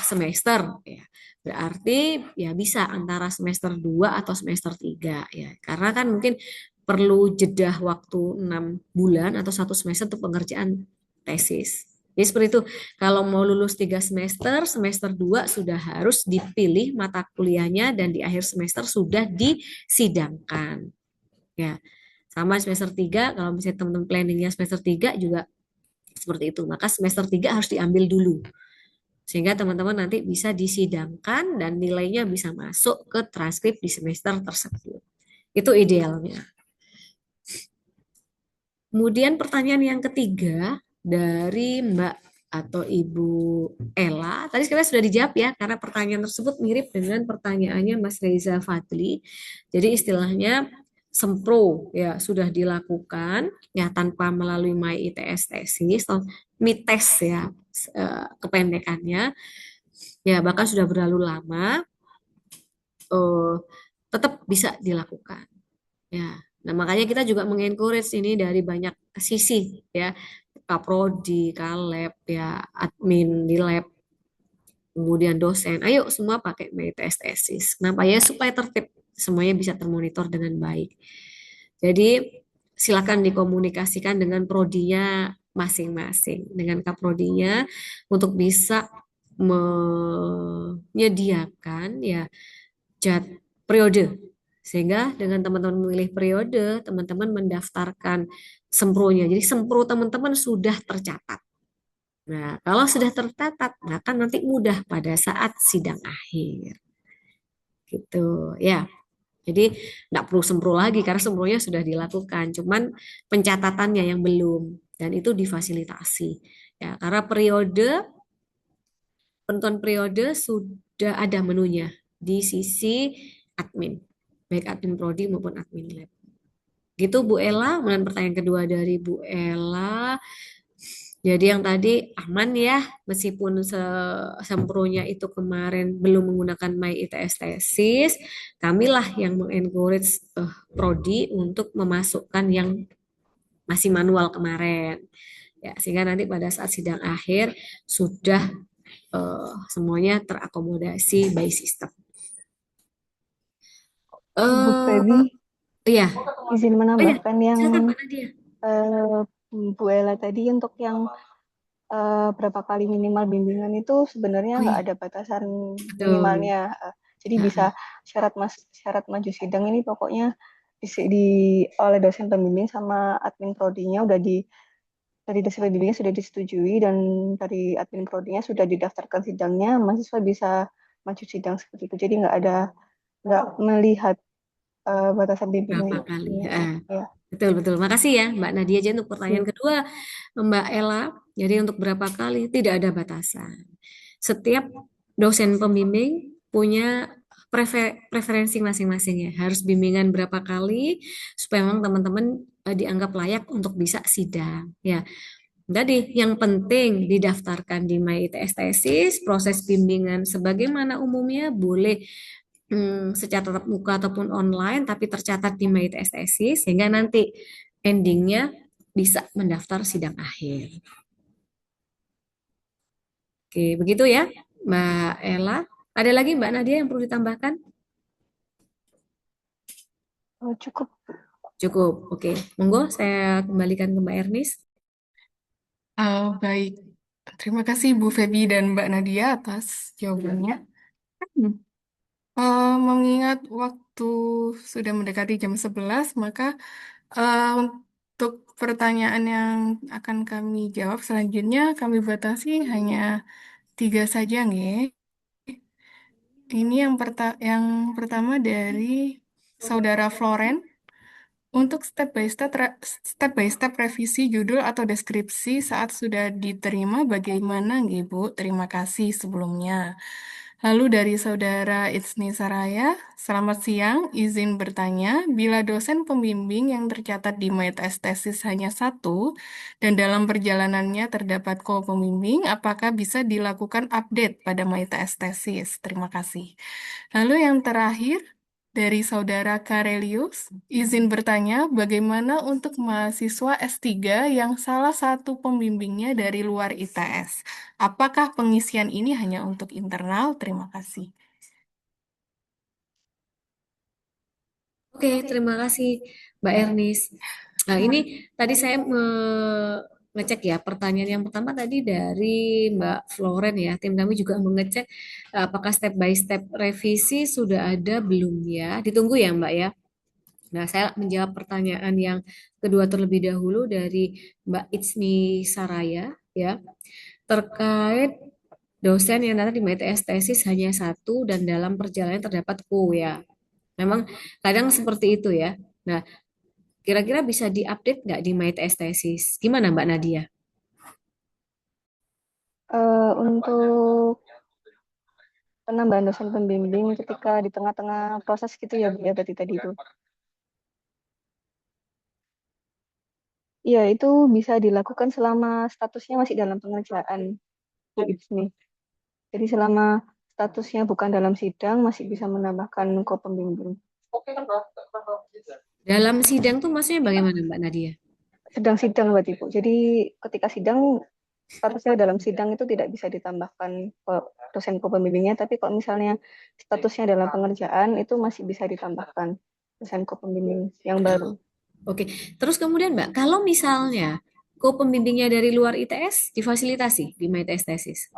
semester ya. Berarti ya bisa antara semester 2 atau semester 3 ya. Karena kan mungkin perlu jeda waktu 6 bulan atau 1 semester untuk pengerjaan tesis. Jadi seperti itu, kalau mau lulus 3 semester, semester 2 sudah harus dipilih mata kuliahnya dan di akhir semester sudah disidangkan. Ya, sama semester 3, kalau misalnya teman-teman planningnya semester 3 juga seperti itu. Maka semester 3 harus diambil dulu. Sehingga teman-teman nanti bisa disidangkan dan nilainya bisa masuk ke transkrip di semester tersebut. Itu idealnya. Kemudian pertanyaan yang ketiga dari Mbak atau Ibu Ella, tadi sebenarnya sudah dijawab ya, karena pertanyaan tersebut mirip dengan pertanyaannya Mas Reza Fadli. Jadi istilahnya sempro ya sudah dilakukan ya tanpa melalui My ITS tesis atau MITES ya kependekannya, ya bahkan sudah berlalu lama, tetap bisa dilakukan ya. Nah, makanya kita juga mengencourage ini dari banyak sisi ya, Kaprodi, Kaleb ya, admin di lab, kemudian dosen. Ayo semua pakai MyTest tesis. Kenapa ya? Supaya tertib, semuanya bisa termonitor dengan baik. Jadi silakan dikomunikasikan dengan prodinya masing-masing, dengan kaprodinya untuk bisa menyediakan ya periode, sehingga dengan teman-teman memilih periode, teman-teman mendaftarkan sempronya. Jadi sempro teman-teman sudah tercatat. Nah, kalau sudah tercatat, maka nanti mudah pada saat sidang akhir. Gitu, ya. Jadi nggak perlu sempro lagi karena sempronya sudah dilakukan. Cuman pencatatannya yang belum, dan itu difasilitasi. Ya, karena penentuan periode sudah ada menunya di sisi admin, baik admin prodi maupun admin lab. Gitu Bu Ella. Kemudian pertanyaan kedua dari Bu Ella. Jadi yang tadi aman ya, meskipun sempronya itu kemarin belum menggunakan My ITS tesis, kamilah yang mengencourage prodi untuk memasukkan yang masih manual kemarin. Ya, sehingga nanti pada saat sidang akhir sudah semuanya terakomodasi by system. Bu Feby, Iya, izin menambahkan yang silakan Mbak Nadia. Bu Ella tadi untuk yang berapa kali minimal bimbingan itu sebenarnya nggak ada batasan minimalnya. Jadi bisa syarat maju sidang ini pokoknya oleh dosen pembimbing sama admin prodinya dari dosen pembimbingnya sudah disetujui dan dari admin prodinya sudah didaftarkan sidangnya, mahasiswa bisa maju sidang seperti itu. Jadi nggak melihat batasan bimbingan. Berapa kali? Ya. Betul. Makasih ya Mbak Nadia aja untuk pertanyaan kedua Mbak Ella. Jadi untuk berapa kali tidak ada batasan. Setiap dosen pembimbing punya preferensi masing-masing ya. Harus bimbingan berapa kali supaya memang teman-teman dianggap layak untuk bisa sidang ya. Jadi yang penting didaftarkan di My ITS tesis, proses bimbingan sebagaimana umumnya boleh secara tatap muka ataupun online, tapi tercatat di MyTS tesis, sehingga nanti endingnya bisa mendaftar sidang akhir. Oke, begitu ya, Mbak Ella. Ada lagi Mbak Nadia yang perlu ditambahkan? Cukup. Cukup, oke. Monggo saya kembalikan ke Mbak Ernis. Baik, terima kasih Bu Febi dan Mbak Nadia atas jawabannya. Mengingat waktu sudah mendekati jam 11, maka untuk pertanyaan yang akan kami jawab selanjutnya kami batasi hanya 3 saja, nggih. Ini yang pertama dari Saudara Floren. Untuk step by step revisi judul atau deskripsi saat sudah diterima bagaimana, nggih, Bu? Terima kasih sebelumnya. Lalu dari Saudara Itsni Saraya, selamat siang, izin bertanya, bila dosen pembimbing yang tercatat di MyTest tesis hanya satu, dan dalam perjalanannya terdapat co-pembimbing, apakah bisa dilakukan update pada MyTest tesis? Terima kasih. Lalu yang terakhir, dari Saudara Karelius, izin bertanya bagaimana untuk mahasiswa S3 yang salah satu pembimbingnya dari luar ITS? Apakah pengisian ini hanya untuk internal? Terima kasih. Oke, terima kasih Mbak Ernis. Nah, ini tadi saya ngecek ya, pertanyaan yang pertama tadi dari Mbak Floren ya. Tim kami juga mengecek apakah step by step revisi sudah ada belum ya. Ditunggu ya Mbak ya. Nah, saya menjawab pertanyaan yang kedua terlebih dahulu dari Mbak Itsni Saraya ya, terkait dosen yang datang di MTS tesis hanya satu dan dalam perjalanan terdapat ya. Memang kadang seperti itu ya. Nah, kira-kira bisa diupdate nggak di MyTS tesis? Gimana Mbak Nadia? Untuk penambahan dosen pembimbing ketika di tengah-tengah proses gitu ya, Bu, ya berarti tadi itu. Iya, itu bisa dilakukan selama statusnya masih dalam pengerjaan, Bu Ibsni. Jadi selama statusnya bukan dalam sidang, masih bisa menambahkan co-pembimbing. Dalam sidang tuh maksudnya bagaimana Mbak Nadia? Sedang sidang berarti, Bu. Jadi ketika sidang, statusnya dalam sidang itu tidak bisa ditambahkan dosen co-pembimbingnya, tapi kalau misalnya statusnya dalam pengerjaan, itu masih bisa ditambahkan dosen co-pembimbing yang baru. Oke, terus kemudian Mbak, kalau misalnya co-pembimbingnya dari luar ITS difasilitasi di MyTS tesis?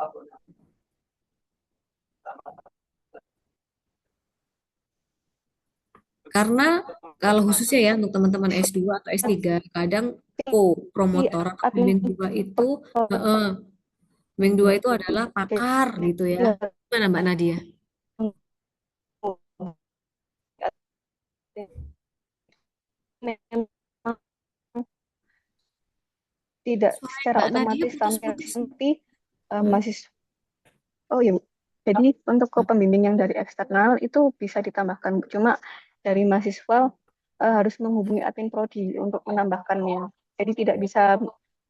Karena kalau khususnya ya untuk teman-teman S2 atau S3, kadang Jadi promotor atau admin pembimbing dua itu, pembimbing dua itu adalah pakar gitu ya. Gimana Mbak Nadia? tidak Suara secara Mbak Nadia otomatis tampil putus-putus. nanti mahasiswa. Oh ya, jadi untuk pembimbing yang dari eksternal itu bisa ditambahkan, cuma dari mahasiswa harus menghubungi admin prodi untuk menambahkannya. Jadi tidak bisa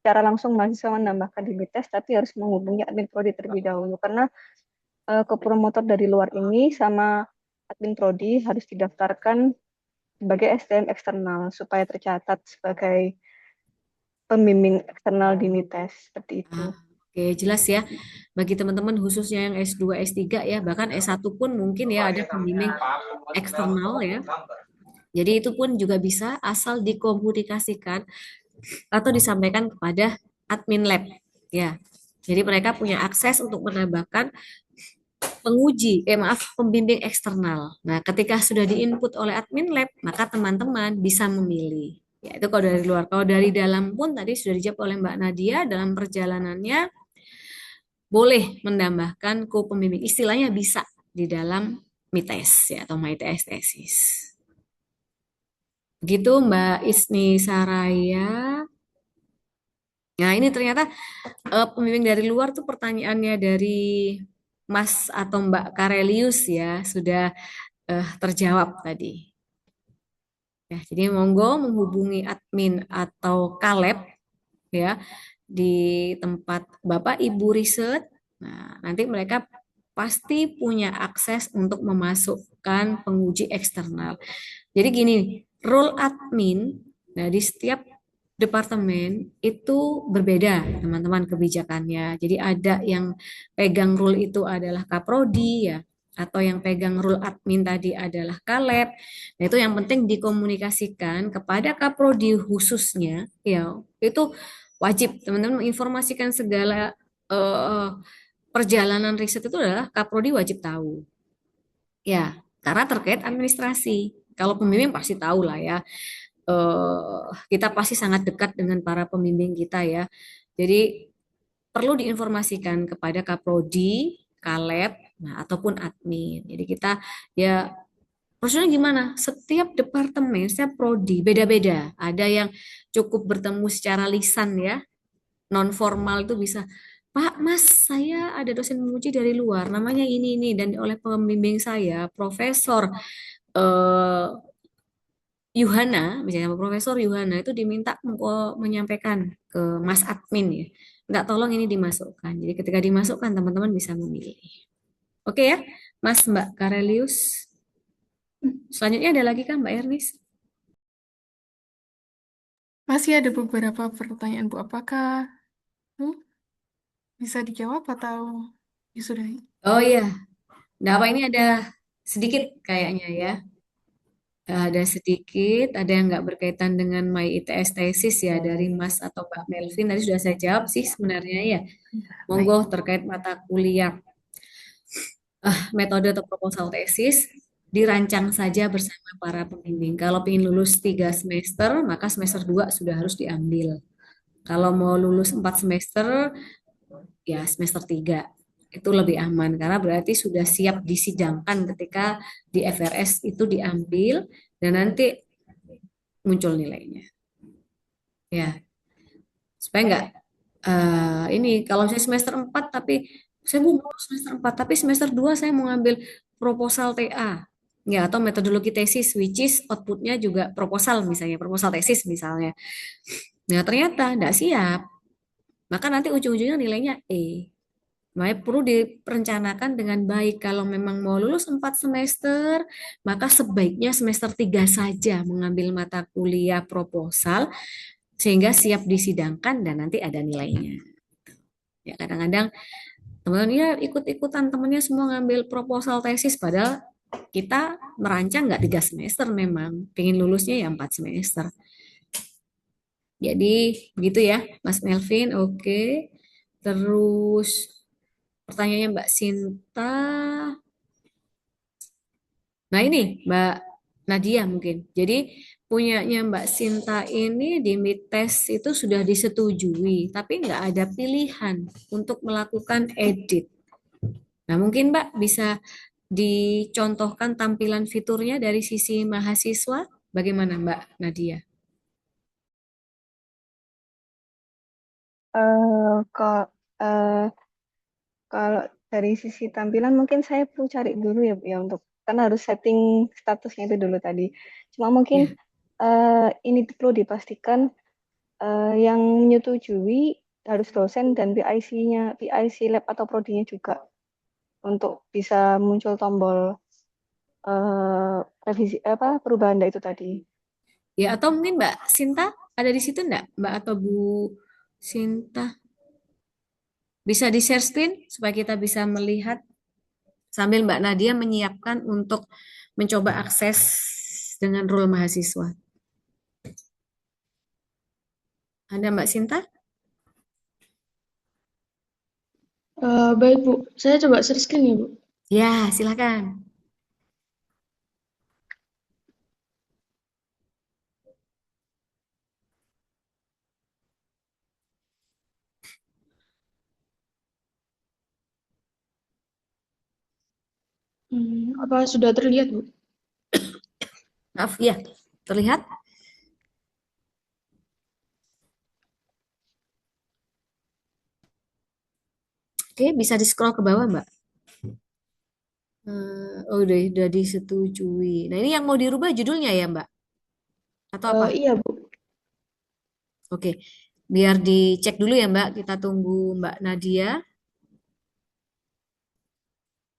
secara langsung mahasiswa menambahkan di BTS, tapi harus menghubungi admin prodi terlebih dahulu karena kepromotor dari luar ini sama admin prodi harus didaftarkan sebagai SDM eksternal supaya tercatat sebagai pembimbing eksternal di MITES seperti itu. Oke, jelas ya. Bagi teman-teman khususnya yang S2, S3 ya, bahkan S1 pun mungkin ya ada pembimbing eksternal ya. Jadi itu pun juga bisa asal dikomunikasikan atau disampaikan kepada admin lab ya. Jadi mereka punya akses untuk menambahkan pembimbing eksternal. Nah, ketika sudah diinput oleh admin lab, maka teman-teman bisa memilih. Ya, itu kalau dari luar. Kalau dari dalam pun tadi sudah dijawab oleh Mbak Nadia dalam perjalanannya boleh menambahkan co-pembimbing. Istilahnya bisa di dalam MITES ya atau MyTS tesis. Begitu Mbak Isni Saraya. Nah, ini ternyata pembimbing dari luar tuh pertanyaannya dari Mas atau Mbak Karelius ya sudah terjawab tadi. Ya, jadi monggo menghubungi admin atau Kaleb ya di tempat Bapak Ibu riset. Nah, nanti mereka pasti punya akses untuk memasukkan penguji eksternal. Jadi gini, role admin, nah di setiap departemen itu berbeda teman-teman kebijakannya. Jadi ada yang pegang role itu adalah kaprodi ya, atau yang pegang role admin tadi adalah kaleb. Nah itu yang penting dikomunikasikan kepada kaprodi khususnya, ya itu wajib teman-teman menginformasikan segala eh, perjalanan riset itu adalah kaprodi wajib tahu. Ya, karena terkait administrasi. Kalau pembimbing pasti tahu lah ya. Kita pasti sangat dekat dengan para pembimbing kita ya. Jadi perlu diinformasikan kepada kaprodi, kaleb, nah ataupun admin. Jadi kita ya maksudnya gimana? Setiap departemen, setiap prodi beda-beda. Ada yang cukup bertemu secara lisan ya, non formal itu bisa, Pak, Mas, saya ada dosen menguji dari luar, namanya ini dan oleh pembimbing saya, Profesor eh, Yuhana, misalnya Profesor Yuhana itu diminta menyampaikan ke Mas Admin ya, nggak tolong ini dimasukkan. Jadi ketika dimasukkan teman-teman bisa memilih. Oke ya, Mas Mbak Karelius. Selanjutnya ada lagi kan Mbak Ernis? Masih ada beberapa pertanyaan, Bu. Apakah bisa dijawab atau disudahi? Oh iya, nah apa ini ada sedikit kayaknya ya. Ada sedikit, ada yang nggak berkaitan dengan My ITS tesis ya dari Mas atau Mbak Melvin. Tadi sudah saya jawab sih sebenarnya ya. Monggo Baik. terkait mata kuliah metode atau proposal tesis dirancang saja bersama para pembimbing. Kalau ingin lulus 3 semester, maka semester 2 sudah harus diambil. Kalau mau lulus 4 semester, ya semester 3. Itu lebih aman karena berarti sudah siap disidangkan ketika di FRS itu diambil dan nanti muncul nilainya. Ya, supaya enggak ini kalau saya semester 4 tapi saya mau lulus semester 4 tapi semester 2 saya mau ngambil proposal TA. Ya, atau metodologi tesis which is outputnya juga proposal misalnya, proposal tesis misalnya. Nah, ternyata enggak siap. Maka nanti ujung-ujungnya nilainya E. Makanya perlu direncanakan dengan baik. Kalau memang mau lulus 4 semester, maka sebaiknya semester 3 saja mengambil mata kuliah proposal sehingga siap disidangkan dan nanti ada nilainya. Ya kadang-kadang teman-teman ya ikut-ikutan temennya semua ngambil proposal tesis padahal kita merancang nggak 3 semester memang, pengen lulusnya ya 4 semester. Jadi begitu ya Mas Melvin, oke. Terus pertanyaannya Mbak Sinta. Nah ini Mbak Nadia mungkin. Jadi punyanya Mbak Sinta ini di Midtest itu sudah disetujui, tapi nggak ada pilihan untuk melakukan edit. Nah mungkin Mbak bisa dicontohkan tampilan fiturnya dari sisi mahasiswa. Bagaimana Mbak Nadia? Eh, Kalau eh, kalau dari sisi tampilan mungkin saya perlu cari dulu ya untuk kan harus setting statusnya itu dulu tadi. Cuma mungkin Ya. ini perlu dipastikan yang menyetujui harus dosen dan PIC-nya, PIC lab atau prodinya juga untuk bisa muncul tombol revisi apa perubahan itu tadi. Ya atau mungkin Mbak Sinta ada di situ enggak? Mbak atau Bu Sinta bisa di share screen supaya kita bisa melihat sambil Mbak Nadia menyiapkan untuk mencoba akses dengan role mahasiswa. Ada Mbak Sinta? Baik, Bu. Saya coba share screen ya, Bu. Ya, silakan. Apa sudah terlihat, Bu? Maaf, ya. Terlihat? Oke, bisa di-scroll ke bawah, Mbak. Oh, udah disetujui. Nah, ini yang mau dirubah judulnya ya, Mbak? Atau apa? Iya, Bu. Oke, biar dicek dulu ya, Mbak. Kita tunggu Mbak Nadia.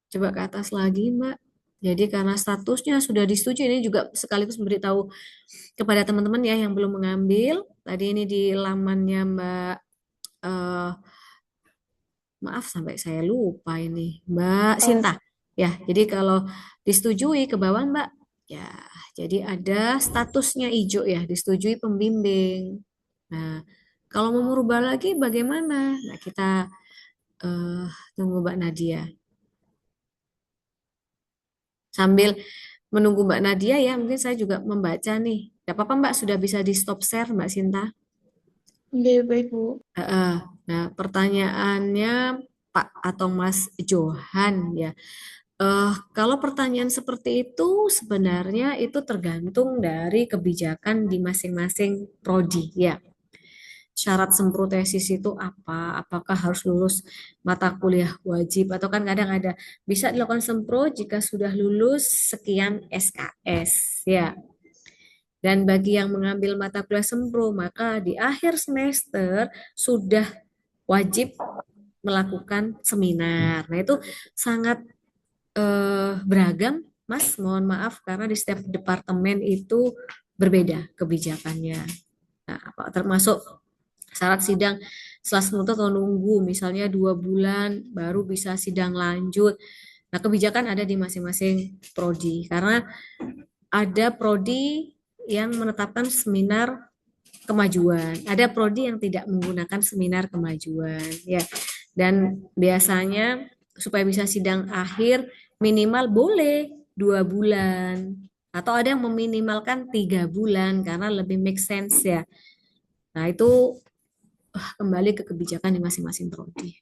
Coba ke atas lagi, Mbak. Jadi karena statusnya sudah disetujui, ini juga sekaligus memberitahu kepada teman-teman ya yang belum mengambil. Tadi ini di lamannya Mbak, eh, maaf sampai saya lupa ini, Mbak Eh, Sinta. Ya, jadi kalau disetujui ke bawah Mbak, ya jadi ada statusnya hijau ya, disetujui pembimbing. Nah, kalau mau merubah lagi bagaimana? Nah, kita eh, tunggu Mbak Nadia. Sambil menunggu Mbak Nadia ya, mungkin saya juga membaca nih. Gak apa-apa Mbak, sudah bisa di stop share Mbak Sinta. Oke, baik, Bu. Heeh. Nah, pertanyaannya Pak atau Mas Johan ya. Kalau pertanyaan seperti itu sebenarnya itu tergantung dari kebijakan di masing-masing prodi ya. Syarat sempro-tesis itu apa? Apakah harus lulus mata kuliah wajib atau kan kadang ada bisa dilakukan sempro jika sudah lulus sekian SKS ya. Dan bagi yang mengambil mata kuliah sempro, maka di akhir semester sudah wajib melakukan seminar. Nah, itu sangat beragam, Mas. Mohon maaf karena di setiap departemen itu berbeda kebijakannya. Nah, termasuk syarat sidang setelah semester atau nunggu misalnya 2 bulan baru bisa sidang lanjut. Nah, kebijakan ada di masing-masing prodi karena ada prodi yang menetapkan seminar kemajuan, ada prodi yang tidak menggunakan seminar kemajuan, ya. Dan biasanya supaya bisa sidang akhir minimal boleh 2 bulan atau ada yang meminimalkan 3 bulan karena lebih make sense ya. Nah itu kembali ke kebijakan di masing-masing prodi.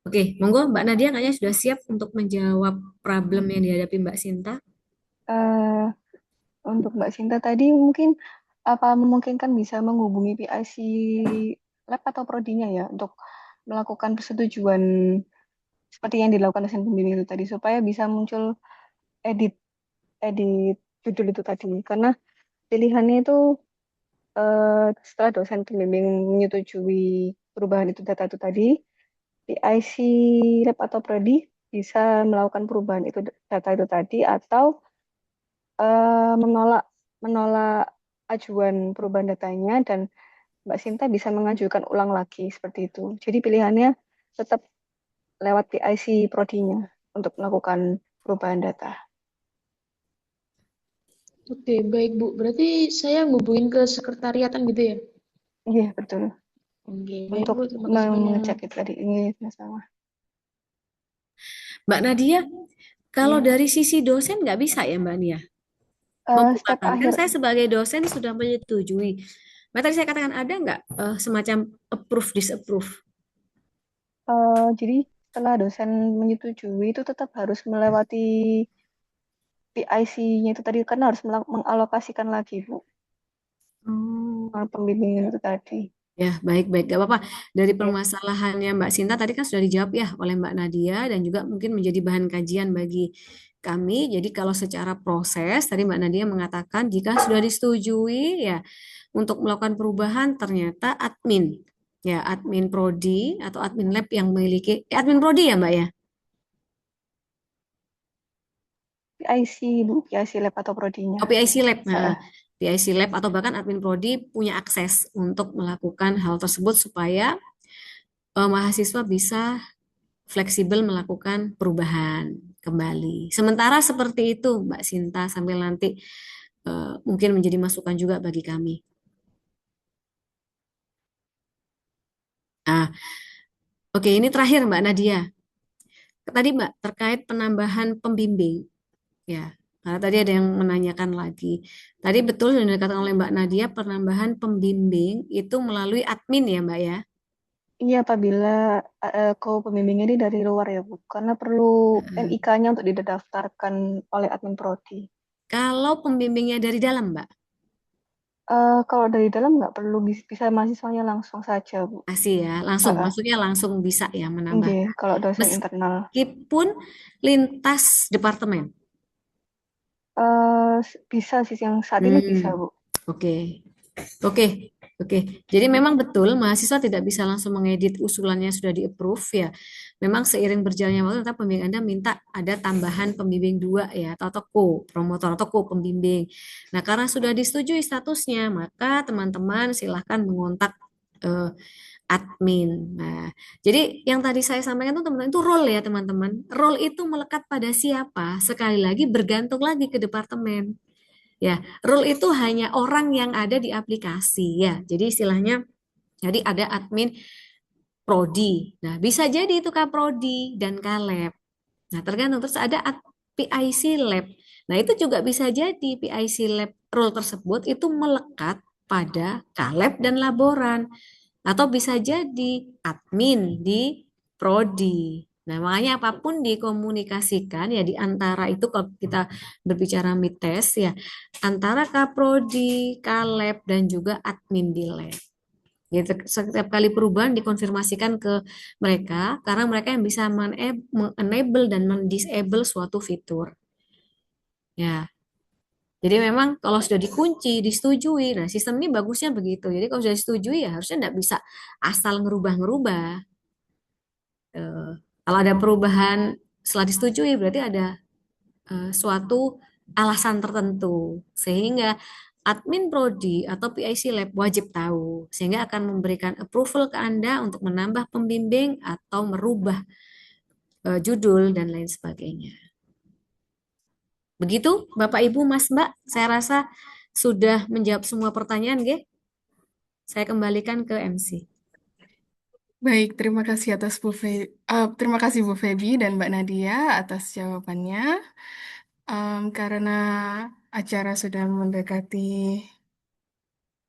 Oke, monggo Mbak Nadia kayaknya sudah siap untuk menjawab problem yang dihadapi Mbak Sinta. eh, untuk Mbak Sinta tadi mungkin apa memungkinkan bisa menghubungi PIC lab atau prodinya ya untuk melakukan persetujuan seperti yang dilakukan dosen pembimbing itu tadi supaya bisa muncul edit edit judul itu tadi karena pilihannya itu setelah dosen pembimbing menyetujui perubahan itu data itu tadi PIC lab atau prodi bisa melakukan perubahan itu data itu tadi atau menolak menolak ajuan perubahan datanya dan Mbak Sinta bisa mengajukan ulang lagi seperti itu. Jadi pilihannya tetap lewat PIC prodinya untuk melakukan perubahan data. Oke, baik, Bu. Berarti saya ngubungin ke sekretariatan gitu ya? Iya, betul. Oke, baik, Untuk Bu. Terima kasih mengecek banyak. itu tadi ini sama. Mbak Nadia, kalau Ya. dari sisi dosen nggak bisa ya Mbak Nia? Step Membukakan. Kan akhir, saya sebagai dosen sudah menyetujui. Nah, tadi saya katakan ada nggak semacam approve, disapprove? jadi setelah dosen menyetujui itu tetap harus melewati PIC-nya itu tadi karena harus mengalokasikan lagi, Bu. Oh. Pembimbingan itu tadi. Ya, baik-baik. Gak apa-apa. Dari Oke. permasalahannya Mbak Sinta tadi kan sudah dijawab ya oleh Mbak Nadia dan juga mungkin menjadi bahan kajian bagi kami. Jadi kalau secara proses, tadi Mbak Nadia mengatakan jika sudah disetujui ya untuk melakukan perubahan ternyata admin. Ya, admin prodi atau admin lab yang memiliki, admin prodi ya Mbak ya? PIC, Bu, PIC lab atau prodinya. Oh, PIC Lab. Nah, Heeh. PIC Lab atau bahkan admin prodi punya akses untuk melakukan hal tersebut supaya mahasiswa bisa fleksibel melakukan perubahan kembali. Sementara seperti itu, Mbak Sinta, sambil nanti mungkin menjadi masukan juga bagi kami. Nah, oke, ini terakhir Mbak Nadia. Tadi Mbak terkait penambahan pembimbing, ya. Karena tadi ada yang menanyakan lagi. Tadi betul yang dikatakan oleh Mbak Nadia, penambahan pembimbing itu melalui admin ya Mbak ya. Iya, apabila pembimbingnya ini dari luar ya, Bu. Karena perlu NIK-nya untuk didaftarkan oleh admin prodi. Kalau pembimbingnya dari dalam Mbak, Kalau dari dalam nggak perlu, bisa mahasiswanya langsung saja, Bu. masih ya, langsung, Heeh. maksudnya langsung bisa ya menambah. Nggih, kalau dosen internal. Meskipun lintas departemen. Bisa sih yang saat ini bisa, Bu. Oke. Oke, oke. Jadi memang betul mahasiswa tidak bisa langsung mengedit usulannya sudah di-approve ya. Memang seiring berjalannya waktu tetap pembimbing Anda minta ada tambahan pembimbing dua ya atau promotor atau pembimbing. Nah, karena sudah disetujui statusnya, maka teman-teman silahkan mengontak eh, admin. Nah, jadi yang tadi saya sampaikan tuh teman-teman itu role ya teman-teman. Role itu melekat pada siapa? Sekali lagi bergantung lagi ke departemen. Ya, role itu hanya orang yang ada di aplikasi ya. Jadi istilahnya, jadi ada admin prodi. Nah, bisa jadi itu Kaprodi dan Kaleb. Nah, tergantung terus ada PIC Lab. Nah, itu juga bisa jadi PIC Lab role tersebut itu melekat pada Kaleb dan laboran atau bisa jadi admin di prodi. Nah, makanya apapun dikomunikasikan ya di antara itu kalau kita berbicara mites ya antara kaprodi, kaleb dan juga admin di lab. Gitu. Setiap kali perubahan dikonfirmasikan ke mereka karena mereka yang bisa men-enable dan men-disable suatu fitur. Ya, jadi memang kalau sudah dikunci, disetujui, nah sistem ini bagusnya begitu. Jadi kalau sudah disetujui ya harusnya tidak bisa asal ngerubah-ngerubah. Eh, Kalau ada perubahan setelah disetujui berarti ada suatu alasan tertentu sehingga admin prodi atau PIC Lab wajib tahu sehingga akan memberikan approval ke Anda untuk menambah pembimbing atau merubah judul dan lain sebagainya. Begitu Bapak Ibu Mas Mbak, saya rasa sudah menjawab semua pertanyaan, nggih? Saya kembalikan ke MC. Baik, terima kasih Bu Feby dan Mbak Nadia atas jawabannya. Karena acara sudah mendekati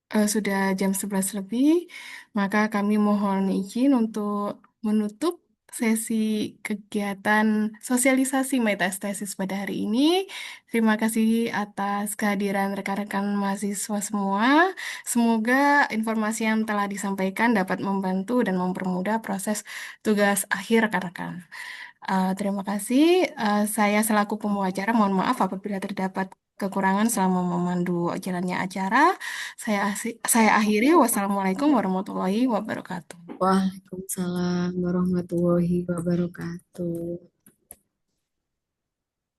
sudah jam 11 lebih, maka kami mohon izin untuk menutup sesi kegiatan sosialisasi metastasis pada hari ini. Terima kasih atas kehadiran rekan-rekan mahasiswa semua. Semoga informasi yang telah disampaikan dapat membantu dan mempermudah proses tugas akhir rekan-rekan. Terima kasih. Saya selaku pembawa mohon maaf apabila terdapat kekurangan selama memandu jalannya acara. Saya akhiri. Wassalamualaikum warahmatullahi wabarakatuh. Waalaikumsalam warahmatullahi wabarakatuh.